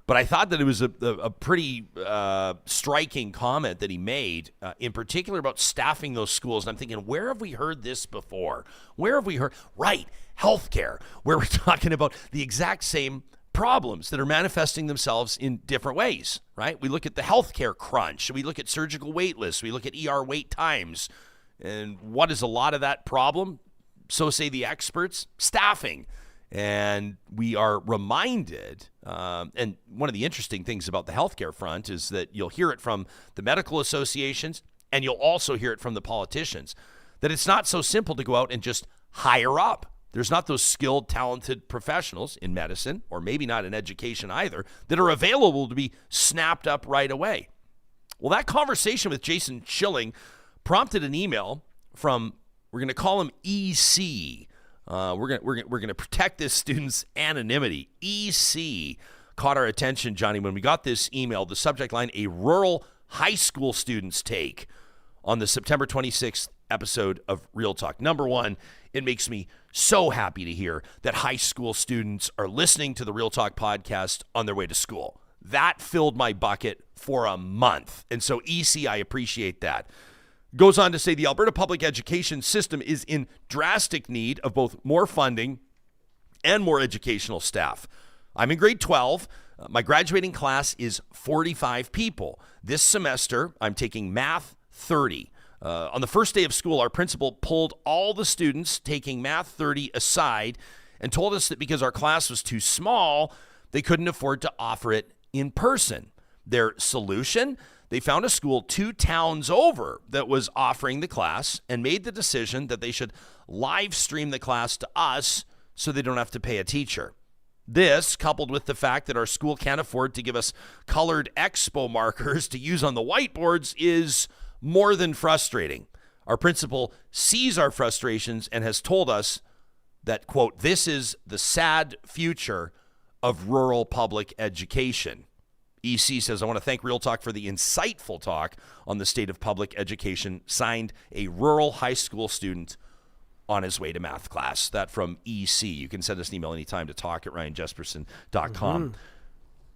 Speaker 3: But I thought that it was a pretty striking comment that he made, in particular about staffing those schools. And I'm thinking, where have we heard this before? Where have we heard? Right, healthcare, where we're talking about the exact same problems that are manifesting themselves in different ways, right? We look at the healthcare crunch. We look at surgical wait lists. We look at ER wait times. And what is a lot of that problem? So say the experts, staffing. And we are reminded, and one of the interesting things about the healthcare front is that you'll hear it from the medical associations and you'll also hear it from the politicians, that it's not so simple to go out and just hire up. There's not those skilled, talented professionals in medicine, or maybe not in education either, that are available to be snapped up right away. Well, that conversation with Jason Schilling prompted an email from, we're going to call him EC. We're going to protect this student's anonymity. EC caught our attention, Johnny, when we got this email. The subject line: a rural high school student's take on the September 26th episode of Real Talk. Number one, it makes me so happy to hear that high school students are listening to the Real Talk podcast on their way to school. That filled my bucket for a month. And so, EC, I appreciate that. Goes on to say the Alberta public education system is in drastic need of both more funding and more educational staff. I'm in grade 12. My graduating class is 45 people. This semester, I'm taking math 30. On the first day of school, our principal pulled all the students taking math 30 aside and told us that because our class was too small, they couldn't afford to offer it in person. Their solution: they found a school 2 towns over that was offering the class and made the decision that they should live stream the class to us so they don't have to pay a teacher. This, coupled with the fact that our school can't afford to give us colored expo markers to use on the whiteboards, is more than frustrating. Our principal sees our frustrations and has told us that, quote, this is the sad future of rural public education. EC says, I want to thank Real Talk for the insightful talk on the state of public education. Signed, a rural high school student on his way to math class. That from EC. You can send us an email anytime to talk@ryanjesperson.com. Mm-hmm.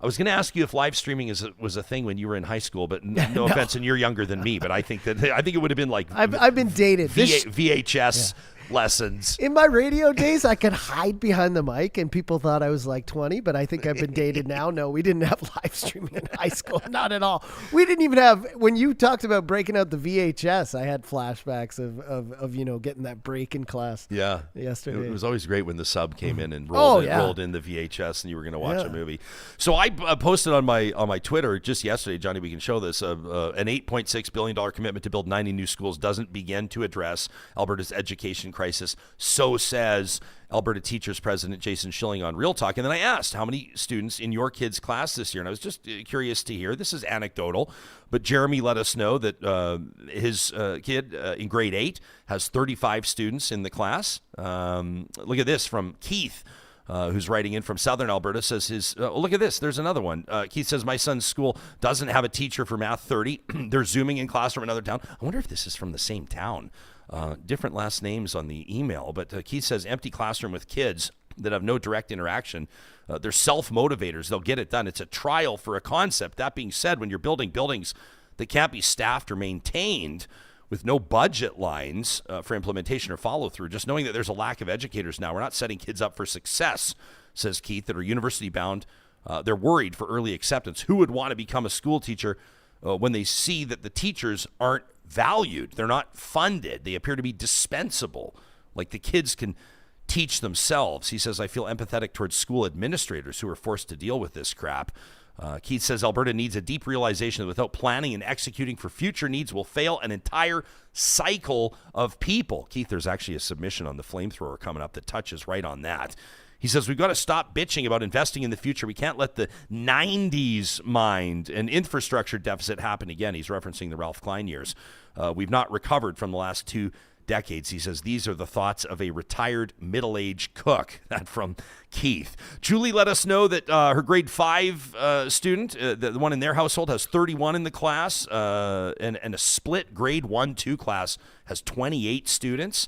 Speaker 3: I was going to ask you if live streaming was a thing when you were in high school, but no offense, and you're younger than me, but I think it would have been like
Speaker 6: I've been dated.
Speaker 3: VHS lessons.
Speaker 6: In my radio days, I could hide behind the mic and people thought I was like 20, but I think I've been dated now. No, we didn't have live streaming in high school. Not at all. We didn't even have, when you talked about breaking out the VHS, I had flashbacks of getting that break in class.
Speaker 3: Yeah.
Speaker 6: Yesterday.
Speaker 3: It was always great when the sub came in and rolled in the VHS and you were going to watch a movie. So I posted on my Twitter just yesterday, Johnny, we can show this, an $8.6 billion commitment to build 90 new schools doesn't begin to address Alberta's education crisis. So says Alberta Teachers President Jason Schilling on Real Talk. And then I asked how many students in your kid's class this year. And I was just curious to hear. This is anecdotal, but Jeremy let us know that his kid in grade 8 has 35 students in the class. Look at this from Keith. Who's writing in from Southern Alberta, says look at this. There's another one. Keith says, my son's school doesn't have a teacher for Math 30. They're Zooming in class from another town. I wonder if this is from the same town. Different last names on the email. But Keith says, empty classroom with kids that have no direct interaction. They're self-motivators. They'll get it done. It's a trial for a concept. That being said, when you're building buildings that can't be staffed or maintained, with no budget lines for implementation or follow-through, just knowing that there's a lack of educators now. We're not setting kids up for success, says Keith, that are university-bound. They're worried for early acceptance. Who would want to become a school teacher when they see that the teachers aren't valued? They're not funded. They appear to be dispensable, like the kids can teach themselves. He says, I feel empathetic towards school administrators who are forced to deal with this crap. Keith says Alberta needs a deep realization that without planning and executing for future needs will fail an entire cycle of people. Keith, there's actually a submission on the flamethrower coming up that touches right on that. He says we've got to stop bitching about investing in the future. We can't let the 90s mind and infrastructure deficit happen again. He's referencing the Ralph Klein years. We've not recovered from the last 2 decades. He says these are the thoughts of a retired middle-aged cook. That from Keith. Julie let us know that her grade 5 student, the one in their household, has 31 in the class, and a split grade 1-2 class has 28 students.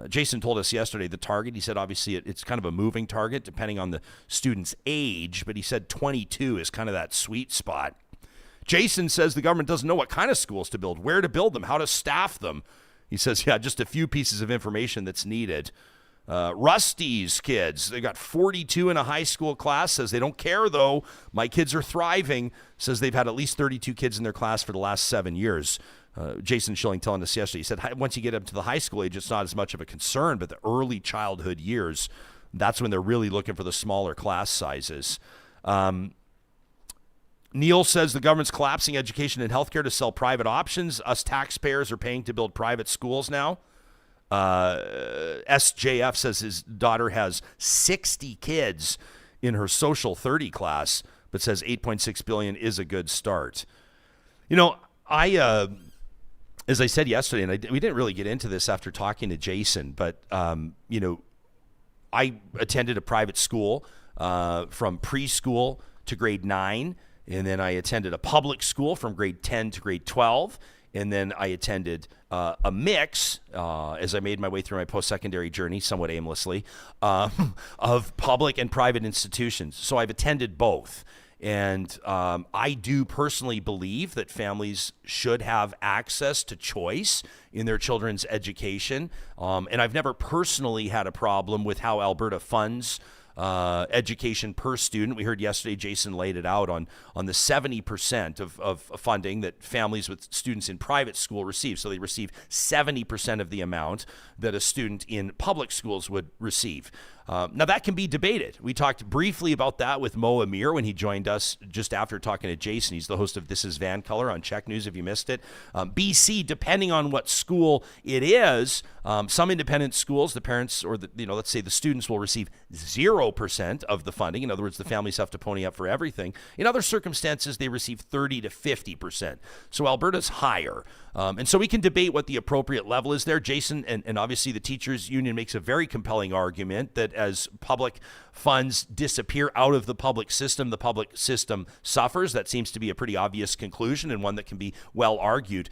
Speaker 3: Jason told us yesterday the target. He said obviously it's kind of a moving target depending on the student's age, but he said 22 is kind of that sweet spot. Jason says the government doesn't know what kind of schools to build, where to build them, how to staff them. He says, yeah, just a few pieces of information that's needed. Rusty's kids, they got 42 in a high school class, says they don't care, though. My kids are thriving, says they've had at least 32 kids in their class for the last 7 years. Jason Schilling telling us yesterday, he said once you get up to the high school age, it's not as much of a concern, but the early childhood years, that's when they're really looking for the smaller class sizes. Neil says the government's collapsing education and healthcare to sell private options. Us taxpayers are paying to build private schools now. SJF says his daughter has 60 kids in her social 30 class, but says $8.6 billion is a good start. You know, as I said yesterday, and we didn't really get into this after talking to Jason, but, you know, I attended a private school from preschool to grade 9. And then I attended a public school from grade 10 to grade 12. And then I attended a mix as I made my way through my post-secondary journey, somewhat aimlessly, of public and private institutions. So I've attended both. And I do personally believe that families should have access to choice in their children's education. And I've never personally had a problem with how Alberta funds education per student. We heard yesterday Jason laid it out on the 70% of funding that families with students in private school receive. So they receive 70% of the amount that a student in public schools would receive. Now that can be debated. We talked briefly about that with Mo Amir when he joined us just after talking to Jason. He's the host of This Is Van Color on Check News if you missed it. BC, depending on what school it is, some independent schools, the parents or let's say the students will receive 0% of the funding. In other words, the families have to pony up for everything. In other circumstances, they receive 30 to 50%. So Alberta's higher. And so we can debate what the appropriate level is there. Jason and obviously the teachers union makes a very compelling argument that as public funds disappear out of the public system suffers. That seems to be a pretty obvious conclusion and one that can be well argued.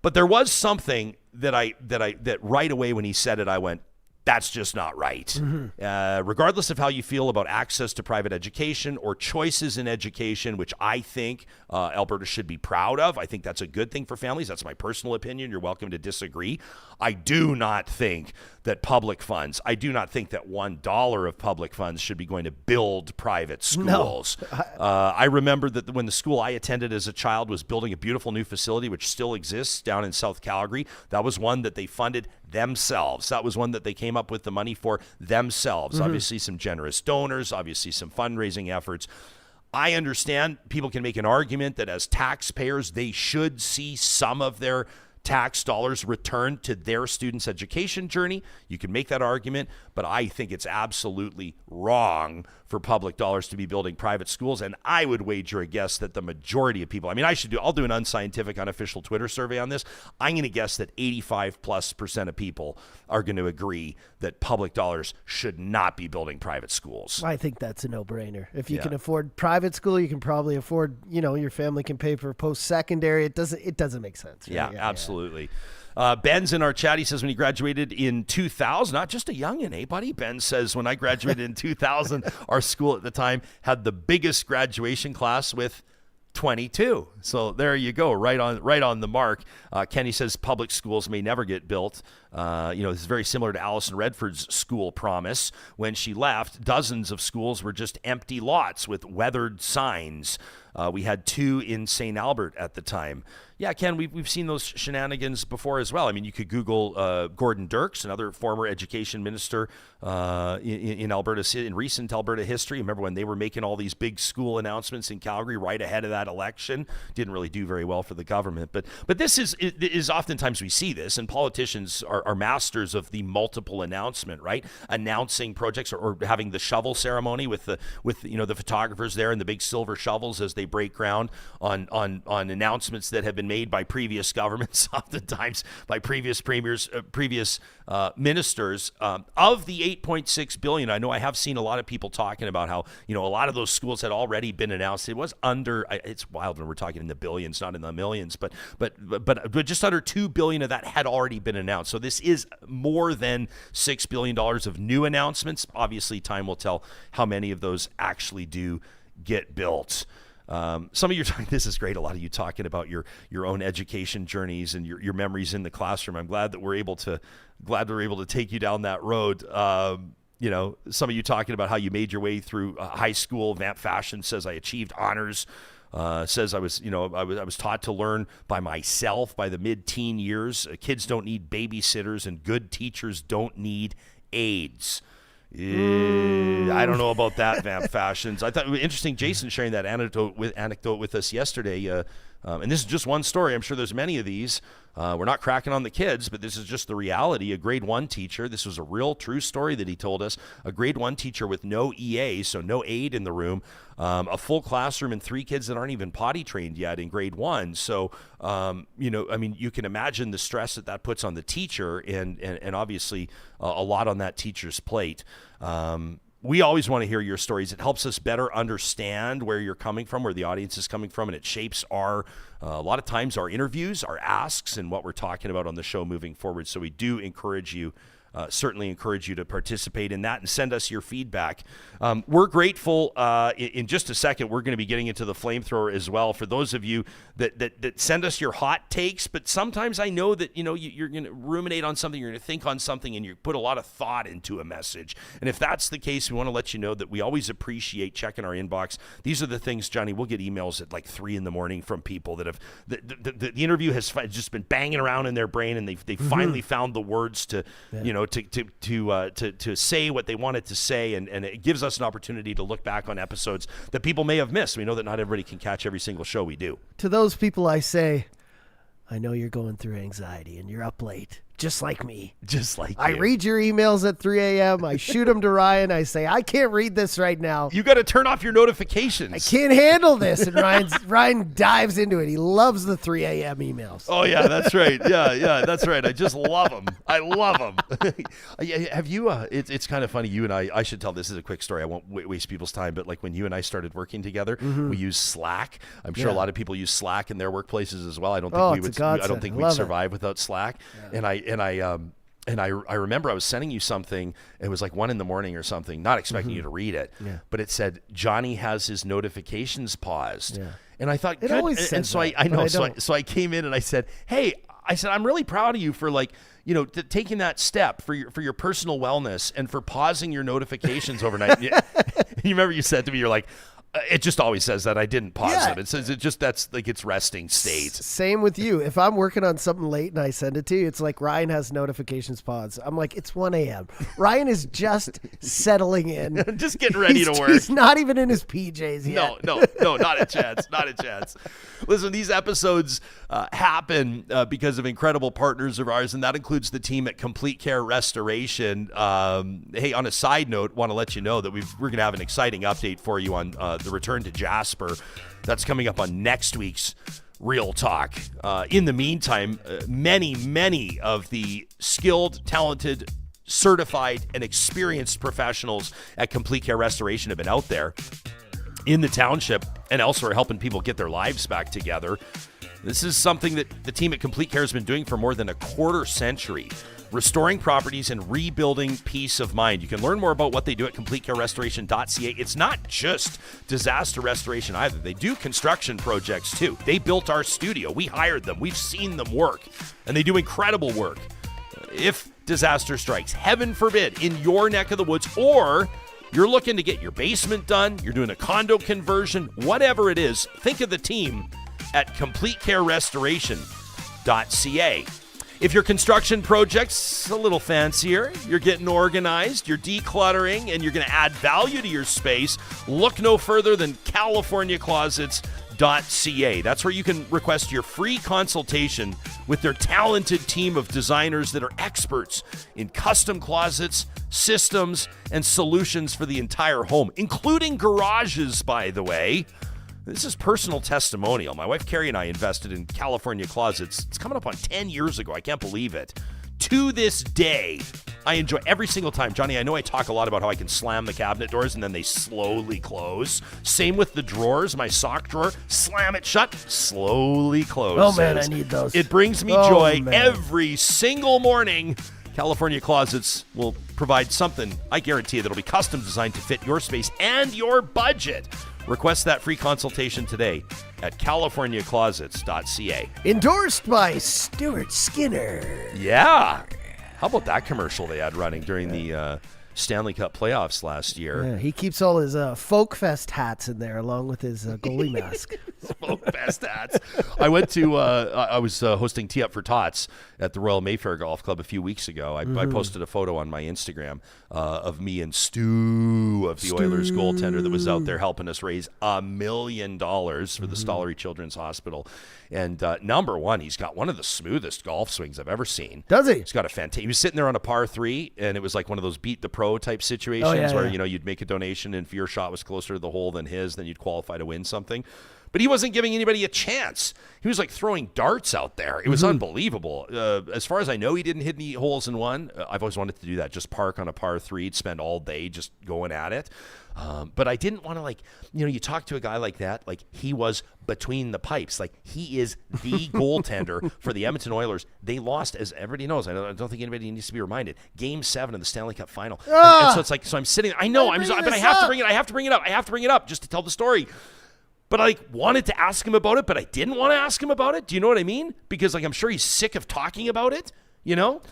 Speaker 3: But there was something that right away when he said it, I went, that's just not right. Mm-hmm. Regardless of how you feel about access to private education or choices in education, which I think Alberta should be proud of. I think that's a good thing for families. That's my personal opinion. You're welcome to disagree. I do not think that public funds. I do not think that $1 of public funds should be going to build private schools. No. I remember that when the school I attended as a child was building a beautiful new facility, which still exists down in South Calgary, that was one that they funded themselves. That was one that they came up with the money for themselves. Obviously some generous donors, obviously some fundraising efforts. I understand people can make an argument that as taxpayers, they should see some of their tax dollars returned to their students' education journey. You can make that argument, but I think it's absolutely wrong for public dollars to be building private schools. And I would wager a guess that the majority of people, I'll do an unscientific, unofficial Twitter survey on this. I'm going to guess that 85+% of people are going to agree that public dollars should not be building private schools.
Speaker 6: I think that's a no-brainer. If you can afford private school, you can probably afford, your family can pay for post-secondary. It doesn't make sense. Right?
Speaker 3: Yeah, absolutely. Ben's in our chat. He says when he graduated in 2000, not just a youngin', eh, buddy? Ben says, when I graduated in 2000, our school at the time had the biggest graduation class with 22. So there you go, right on the mark. Kenny says public schools may never get built. This is very similar to Alison Redford's school promise. When she left, dozens of schools were just empty lots with weathered signs. We had 2 in St. Albert at the time. Yeah, Ken, we've seen those shenanigans before as well. You could Google Gordon Dirks, another former education minister in Alberta, in recent Alberta history. Remember when they were making all these big school announcements in Calgary right ahead of that election? Didn't really do very well for the government. But this is oftentimes we see this, and politicians are masters of the multiple announcement, right? Announcing projects or having the shovel ceremony with the photographers there and the big silver shovels as they break ground on announcements that have been made by previous governments, oftentimes by previous premiers, previous ministers. Of the $8.6 billion, I know I have seen a lot of people talking about how a lot of those schools had already been announced. It was it's wild when we're talking in the billions, not in the millions, but just under $2 billion of that had already been announced. So this is more than $6 billion of new announcements. Obviously, time will tell how many of those actually do get built. Some of you this is great. A lot of you talking about your own education journeys and your memories in the classroom. I'm glad that we're able to take you down that road. Some of you talking about how you made your way through high school. Vamp Fashion says I achieved honors. Says I was taught to learn by myself by the mid-teen years. Kids don't need babysitters and good teachers don't need aides. I don't know about that, Vamp Fashions. I thought it was interesting, Jason sharing that anecdote with us yesterday. And this is just one story. I'm sure there's many of these. We're not cracking on the kids, but this is just the reality. A grade 1 teacher, this was a real true story that he told us, a grade 1 teacher with no EA, so no aide in the room, a full classroom and 3 kids that aren't even potty trained yet in grade 1. So, you can imagine the stress that puts on the teacher and obviously a lot on that teacher's plate. We always want to hear your stories. It helps us better understand where you're coming from, where the audience is coming from, and it shapes a lot of times our interviews, our asks, and what we're talking about on the show moving forward. So we do encourage you, certainly encourage you to participate in that and send us your feedback. We're grateful. In just a second, we're going to be getting into the flamethrower as well. For those of you that send us your hot takes, but sometimes I know that you're going to ruminate on something, you're going to think on something, and you put a lot of thought into a message. And if that's the case, we want to let you know that we always appreciate checking our inbox. These are the things, Johnny. We'll get emails at like 3 a.m. from people that have the interview has just been banging around in their brain, and they finally found the words to to say what they wanted to say, and it gives us an opportunity to look back on episodes that people may have missed. We know that not everybody can catch every single show we do.
Speaker 6: To those people I say, I know you're going through anxiety and you're up late. Just like me.
Speaker 3: Just like
Speaker 6: I
Speaker 3: you.
Speaker 6: read your emails at 3 a.m. I shoot them to Ryan. I say, I can't read this right now.
Speaker 3: You got to turn off your notifications.
Speaker 6: I can't handle this. And Ryan dives into it. He loves the 3 a.m. emails.
Speaker 3: Oh, yeah, that's right. Yeah, that's right. I just love them. I love them. Have you, it's kind of funny. You and I should tell, this is a quick story. I won't waste people's time, but like when you and I started working together, we used Slack. I'm sure a lot of people use Slack in their workplaces as well. I don't think we'd survive without Slack. Yeah. And I remember I was sending you something. It was like 1 a.m. or something, not expecting you to read it. Yeah. But it said, Johnny has his notifications paused. Yeah. And I thought,
Speaker 6: it always says
Speaker 3: and so
Speaker 6: that,
Speaker 3: I know. So I came in and I said, hey, I said, I'm really proud of you for taking that step for your personal wellness and for pausing your notifications overnight. You remember you said to me, you're like, it just always says that I didn't pause them. It says that's like its resting state.
Speaker 6: Same with you. If I'm working on something late and I send it to you, it's like Ryan has notifications paused. I'm like, it's 1 a.m. Ryan is just settling in.
Speaker 3: Just getting ready to work.
Speaker 6: He's not even in his PJs yet.
Speaker 3: No, not a chance. Not a chance. Listen, these episodes happen because of incredible partners of ours, and that includes the team at Complete Care Restoration. Hey, on a side note, want to let you know that we're going to have an exciting update for you on the return to Jasper. That's coming up on next week's Real Talk. In the meantime, many of the skilled, talented, certified, and experienced professionals at Complete Care Restoration have been out there in the township and elsewhere helping people get their lives back together. This is something that the team at Complete Care has been doing for more than a quarter century, restoring properties and rebuilding peace of mind. You can learn more about what they do at CompleteCareRestoration.ca. It's not just disaster restoration either. They do construction projects too. They built our studio. We hired them. We've seen them work, and they do incredible work. If disaster strikes, heaven forbid, in your neck of the woods, or you're looking to get your basement done, you're doing a condo conversion, whatever it is, think of the team at CompleteCareRestoration.ca. If your construction project's a little fancier, you're getting organized, you're decluttering, and you're going to add value to your space, look no further than CaliforniaClosets.ca. That's where you can request your free consultation with their talented team of designers that are experts in custom closets, systems, and solutions for the entire home, including garages, by the way. This is personal testimonial. My wife Carrie and I invested in California Closets. It's coming up on 10 years ago. I can't believe it. To this day, I enjoy every single time. Johnny, I know I talk a lot about how I can slam the cabinet doors and then they slowly close. Same with the drawers. My sock drawer, slam it shut, slowly closes.
Speaker 6: Oh, man, I need those.
Speaker 3: It brings me joy every single morning. California Closets will provide something, I guarantee you, that'll be custom designed to fit your space and your budget. Request that free consultation today at CaliforniaClosets.ca.
Speaker 6: Endorsed by Stuart Skinner.
Speaker 3: Yeah. How about that commercial they had running during the Stanley Cup playoffs last year?
Speaker 6: Yeah, he keeps all his Folk Fest hats in there along with his goalie mask.
Speaker 3: Folk Fest hats. I went to, I was hosting Tee Up for Tots at the Royal Mayfair Golf Club a few weeks ago. I posted a photo on my Instagram of me and Stu of the Oilers goaltender that was out there helping us raise $1 million for the Stollery Children's Hospital. And number one, he's got one of the smoothest golf swings I've ever seen.
Speaker 6: Does he?
Speaker 3: He's got a fantastic. He was sitting there on a par 3, and it was like one of those beat the pro type situations where you'd make a donation, and if your shot was closer to the hole than his, then you'd qualify to win something. But he wasn't giving anybody a chance. He was like throwing darts out there. It was unbelievable. As far as I know, he didn't hit any holes in one. I've always wanted to do that. Just park on a par 3, spend all day just going at it. But I didn't want to you talk to a guy like that, like he was between the pipes. Like he is the goaltender for the Edmonton Oilers. They lost, as everybody knows. I don't think anybody needs to be reminded. Game 7 of the Stanley Cup final. And so it's like, so I'm sitting, I know, but I have to bring it. I have to bring it up just to tell the story. But I wanted to ask him about it, but I didn't want to ask him about it. Do you know what I mean? Because I'm sure he's sick of talking about it,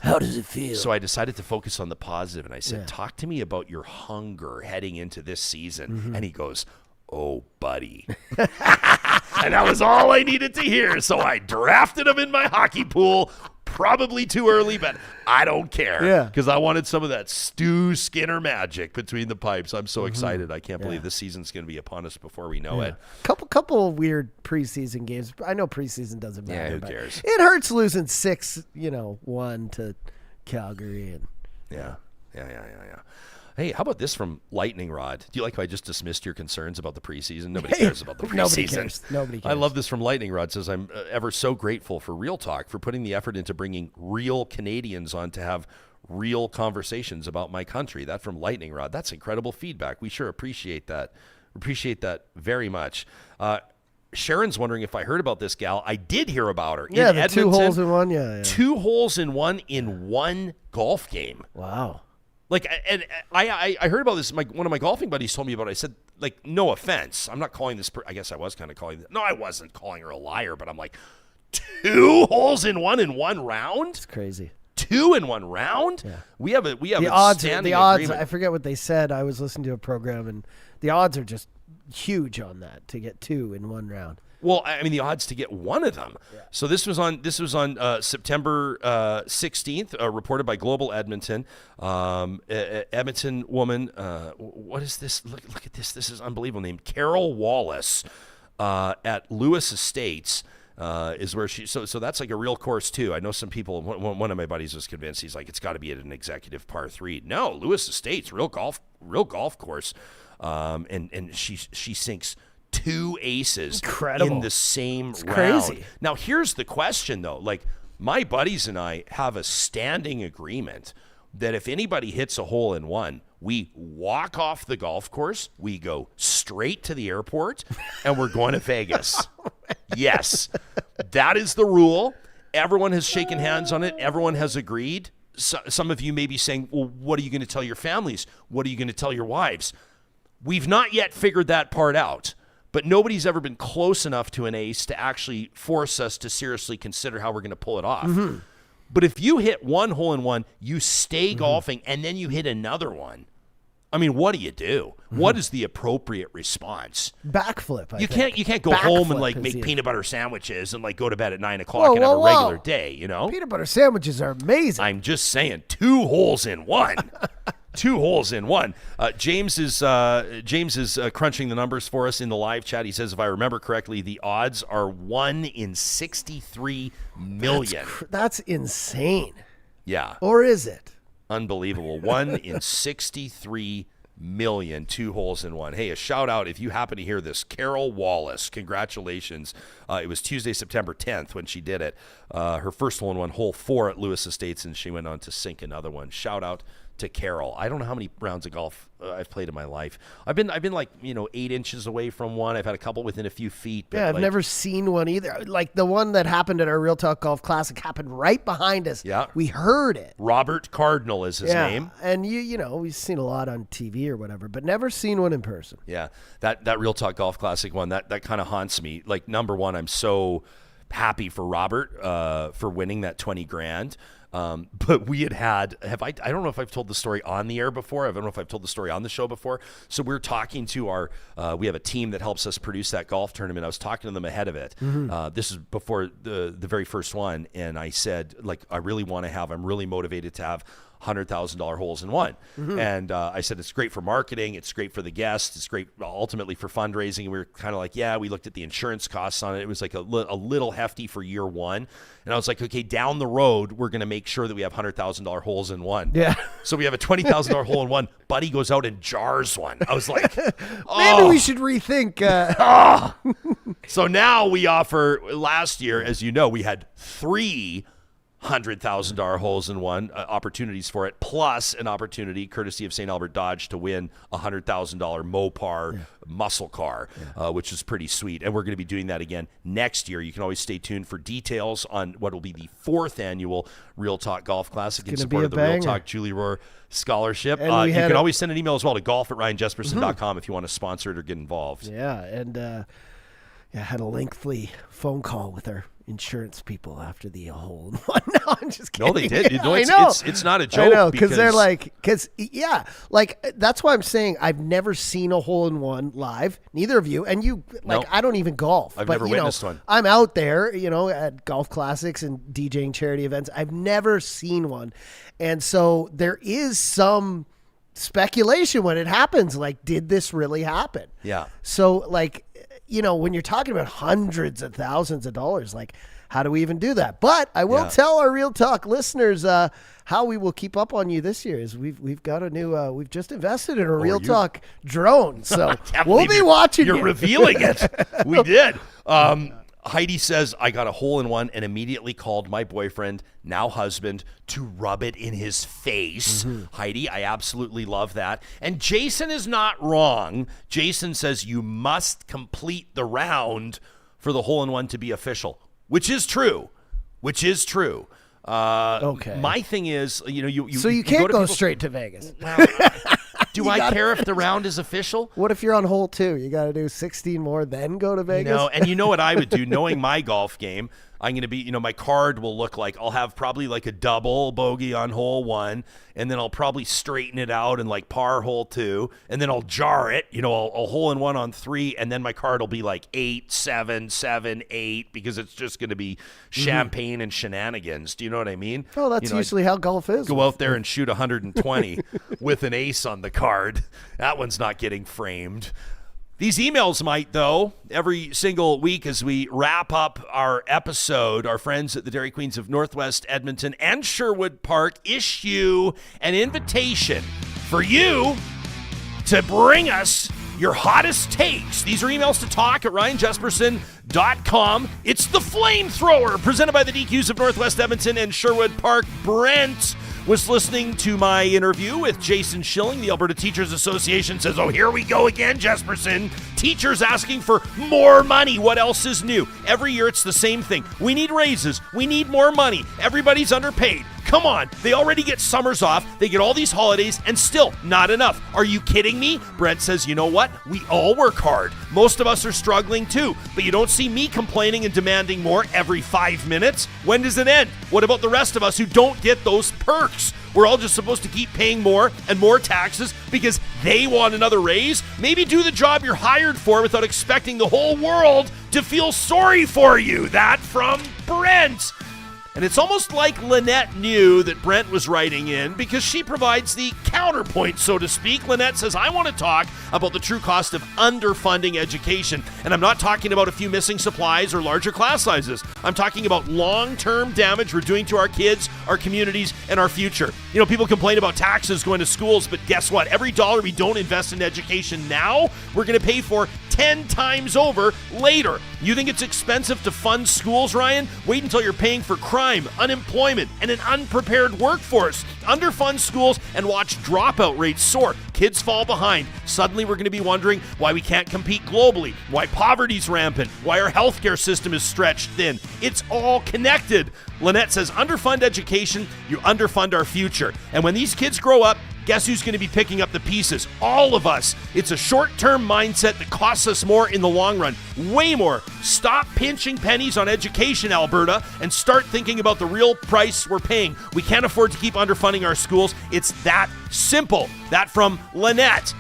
Speaker 3: How does it feel? So I decided to focus on the positive, and I said, talk to me about your hunger heading into this season. And he goes, oh, buddy. And that was all I needed to hear. So I drafted him in my hockey pool. Probably too early, but I don't care. Yeah. Because I wanted some of that Stu Skinner magic between the pipes. I'm so excited. I can't believe this season's going to be upon us before we know it.
Speaker 6: Couple weird preseason games. I know preseason doesn't matter.
Speaker 3: Yeah, who cares?
Speaker 6: It hurts losing 6-1 to Calgary. And
Speaker 3: Yeah. Hey, how about this from Lightning Rod? Do you like how I just dismissed your concerns about the preseason? Nobody cares about the preseason.
Speaker 6: Nobody cares.
Speaker 3: I love this from Lightning Rod. Says, I'm ever so grateful for Real Talk, for putting the effort into bringing real Canadians on to have real conversations about my country. That from Lightning Rod. That's incredible feedback. We sure appreciate that. Appreciate that very much. Sharon's wondering if I heard about this gal. I did hear about her.
Speaker 6: Yeah,
Speaker 3: in
Speaker 6: the
Speaker 3: Edmonton,
Speaker 6: 2 holes in one. Yeah.
Speaker 3: 2 holes in one in one golf game.
Speaker 6: Wow.
Speaker 3: And I heard about this. One of my golfing buddies told me about it. I said, no offense. I'm not calling this. I guess I was kind of calling. No, I wasn't calling her a liar, but I'm like, 2 holes in one round?
Speaker 6: It's crazy.
Speaker 3: 2 in 1 round?
Speaker 6: Yeah.
Speaker 3: We have a
Speaker 6: The odds,
Speaker 3: standing
Speaker 6: I
Speaker 3: agreement.
Speaker 6: forget what they said. I was listening to a program, and the odds are just huge on that to get 2 in 1 round.
Speaker 3: Well, I mean, the odds to get one of them. Yeah. So this was on September 16th, reported by Global Edmonton. Edmonton woman, what is this? Look at this. This is unbelievable. Named Carol Wallace at Lewis Estates. Is where she so that's like a real course too. I know some people. One of my buddies was convinced. He's like, it's got to be at an executive par 3. No, Lewis Estates, real golf course, and she sinks 2 aces in the same round.
Speaker 6: Crazy.
Speaker 3: Now here's the question though. Like my buddies and I have a standing agreement that if anybody hits a hole in one, we walk off the golf course, we go straight to the airport, and we're going to Vegas. Yes, that is the rule. Everyone has shaken hands on it. Everyone has agreed. Some of you may be saying, well, what are you going to tell your families? What are you going to tell your wives? We've not yet figured that part out, but nobody's ever been close enough to an ace to actually force us to seriously consider how we're going to pull it off. Mm-hmm. But if you hit 1 hole in one, you stay golfing, and then you hit another one, I mean, what do you do? Mm-hmm. What is the appropriate response?
Speaker 6: Backflip.
Speaker 3: You can't go home and like make peanut butter sandwiches and like go to bed at 9 o'clock and have a regular day, you know?
Speaker 6: Peanut butter sandwiches are amazing.
Speaker 3: I'm just saying, 2 holes in one. 2 holes in one. James is crunching the numbers for us in the live chat. He says, if I remember correctly, the odds are 1 in 63 million.
Speaker 6: That's insane.
Speaker 3: Yeah.
Speaker 6: Or is it?
Speaker 3: Unbelievable. 1 in 63 million, 2 holes in one. Hey, a shout out if you happen to hear this. Carol Wallace, congratulations. It was Tuesday, September 10th when she did it. Her first hole in one, hole 4 at Lewis Estates, and she went on to sink another one. Shout out to Carol. I don't know how many rounds of golf I've played in my life. I've been like 8 inches away from one. I've had a couple within a few feet. But
Speaker 6: yeah, I've never seen one either. Like the one that happened at our Real Talk Golf Classic happened right behind us.
Speaker 3: Yeah,
Speaker 6: we heard it.
Speaker 3: Robert Cardinal is his name,
Speaker 6: and we've seen a lot on TV or whatever, but never seen one in person.
Speaker 3: Yeah, that Real Talk Golf Classic one that kind of haunts me. Like number one, I'm so happy for Robert for winning that $20,000. But we I don't know if I've told the story on the air before. I don't know if I've told the story on the show before. So we're talking to we have a team that helps us produce that golf tournament. I was talking to them ahead of it. Mm-hmm. This is before the very first one. And I said, like, I'm really motivated to have $100,000 holes in one. Mm-hmm. And I said, it's great for marketing. It's great for the guests. It's great ultimately for fundraising. And we were kind of like, we looked at the insurance costs on it. It was like a little hefty for year one. And I was like, okay, down the road, we're going to make sure that we have $100,000 holes in one.
Speaker 6: Yeah.
Speaker 3: So we have a $20,000 hole in one. Buddy goes out and jars one. I was like,
Speaker 6: maybe we should rethink.
Speaker 3: So now we offer, last year, as you know, we had 3 $100,000 holes in one opportunities for it, plus an opportunity courtesy of St. Albert Dodge to win a $100,000 Mopar muscle car, which is pretty sweet. And we're going to be doing that again next year. You can always stay tuned for details on what will be the 4th annual Real Talk Golf Classic in support of the Real Talk Julie Rohr Scholarship. You can always send an email as well to golf@ryanjesperson.com if you want to sponsor it or get involved.
Speaker 6: Yeah, and I had a lengthy phone call with our insurance people after the hole in one. No, I'm just kidding.
Speaker 3: No, they did.
Speaker 6: I know.
Speaker 3: It's not a joke.
Speaker 6: I know, because they're like, that's why I'm saying I've never seen a hole in one live. Neither of you, and you, like, I don't even golf.
Speaker 3: I've never witnessed one.
Speaker 6: I'm out there, at golf classics and DJing charity events. I've never seen one, and so there is some speculation when it happens. Like, did this really happen?
Speaker 3: Yeah.
Speaker 6: So, like, when you're talking about hundreds of thousands of dollars, like, how do we even do that? But I will tell our Real Talk listeners how we will keep up on you this year is we've got a new we've just invested in a Real Talk drone, so we'll be watching.
Speaker 3: You're revealing it. We did. Heidi says, I got a hole in one and immediately called my boyfriend, now husband, to rub it in his face. Mm-hmm. Heidi, I absolutely love that. And Jason is not wrong. Jason says you must complete the round for the hole in one to be official, which is true. Okay. My thing is, you
Speaker 6: can't go straight to Vegas.
Speaker 3: Well, do I care if the round is official?
Speaker 6: What if you're on hole 2? You got to do 16 more, then go to Vegas?
Speaker 3: And you know what I would do, knowing my golf game, I'm going to be, my card will look like I'll have probably like a double bogey on hole 1, and then I'll probably straighten it out and like par hole 2, and then I'll jar it, I'll hole in 1 on 3, and then my card will be like 8, 7, 7, 8, because it's just going to be champagne and shenanigans. Do you know what I mean?
Speaker 6: Oh, that's usually how golf is.
Speaker 3: Go out there and shoot 120 with an ace on the card. That one's not getting framed. These emails might, though, every single week as we wrap up our episode. Our friends at the Dairy Queens of Northwest Edmonton and Sherwood Park issue an invitation for you to bring us your hottest takes. These are emails to talk at ryanjesperson.com. It's the Flamethrower, presented by the DQs of Northwest Edmonton and Sherwood Park. Brent was listening to my interview with Jason Schilling. The Alberta Teachers Association says, oh, here we go again, Jesperson. Teachers asking for more money. What else is new? Every year it's the same thing. We need raises. We need more money. Everybody's underpaid. Come on. They already get summers off. They get all these holidays and still not enough. Are you kidding me? Brent says, you know what? We all work hard. Most of us are struggling too, but you don't see me complaining and demanding more every 5 minutes. When does it end? What about the rest of us who don't get those perks? We're all just supposed to keep paying more and more taxes because they want another raise? Maybe do the job you're hired for without expecting the whole world to feel sorry for you. That from Brent. And it's almost like Lynette knew that Brent was writing in because she provides the counterpoint, so to speak. Lynette says, I want to talk about the true cost of underfunding education. And I'm not talking about a few missing supplies or larger class sizes. I'm talking about long-term damage we're doing to our kids, our communities, and our future. People complain about taxes going to schools, but guess what? Every dollar we don't invest in education now, we're going to pay for 10 times over later. You think it's expensive to fund schools, Ryan? Wait until you're paying for crime, unemployment, and an unprepared workforce. Underfund schools and watch dropout rates soar. Kids fall behind. Suddenly we're going to be wondering why we can't compete globally, why poverty's rampant, why our healthcare system is stretched thin. It's all connected. Lynette says, underfund education, you underfund our future. And when these kids grow up, guess who's going to be picking up the pieces? All of us. It's a short-term mindset that costs us more in the long run. Way more. Stop pinching pennies on education, Alberta, and start thinking about the real price we're paying. We can't afford to keep underfunding our schools. It's that simple. That from Lynette.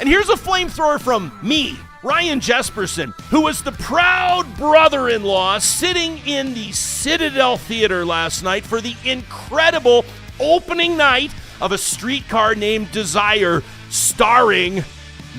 Speaker 3: And here's a flamethrower from me, Ryan Jesperson, who was the proud brother-in-law sitting in the Citadel Theatre last night for the incredible opening night of A Streetcar Named Desire, starring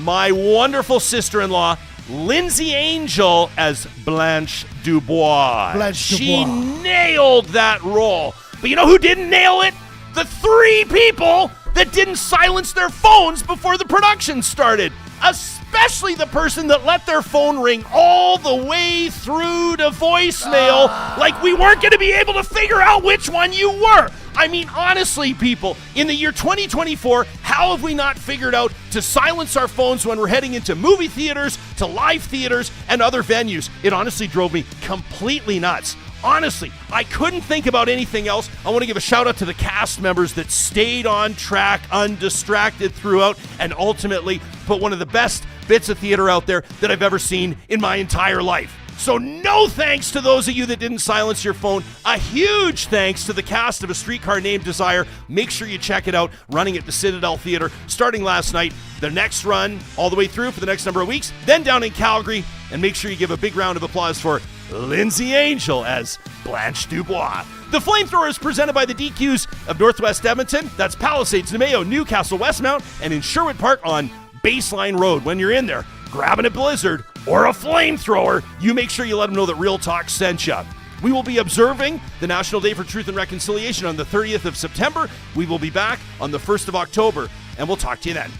Speaker 3: my wonderful sister-in-law, Lindsay Angel, as Blanche Dubois. She nailed that role. But you know who didn't nail it? The 3 people that didn't silence their phones before the production started. Especially the person that let their phone ring all the way through to voicemail, like we weren't going to be able to figure out which one you were. I mean, honestly, people, in the year 2024, how have we not figured out to silence our phones when we're heading into movie theaters, to live theaters, and other venues? It honestly drove me completely nuts. Honestly, I couldn't think about anything else. I want to give a shout out to the cast members that stayed on track, undistracted throughout, and ultimately put one of the best bits of theater out there that I've ever seen in my entire life. So no thanks to those of you that didn't silence your phone. A huge thanks to the cast of A Streetcar Named Desire. Make sure you check it out, running at the Citadel Theatre, starting last night. The next run all the way through for the next number of weeks, then down in Calgary. And make sure you give a big round of applause for Lindsay Angel as Blanche Dubois. The Flamethrower is presented by the DQs of Northwest Edmonton. That's Palisades, Namao, Newcastle, Westmount, and in Sherwood Park on Baseline Road. When you're in there, grabbing a blizzard or a flamethrower, you make sure you let them know that Real Talk sent you. We will be observing the National Day for Truth and Reconciliation on the 30th of September. We will be back on the 1st of October, and we'll talk to you then.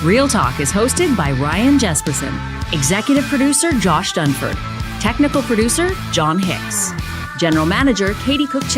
Speaker 2: Real Talk is hosted by Ryan Jesperson. Executive producer Josh Dunford. Technical producer John Hicks. General manager Katie Cook.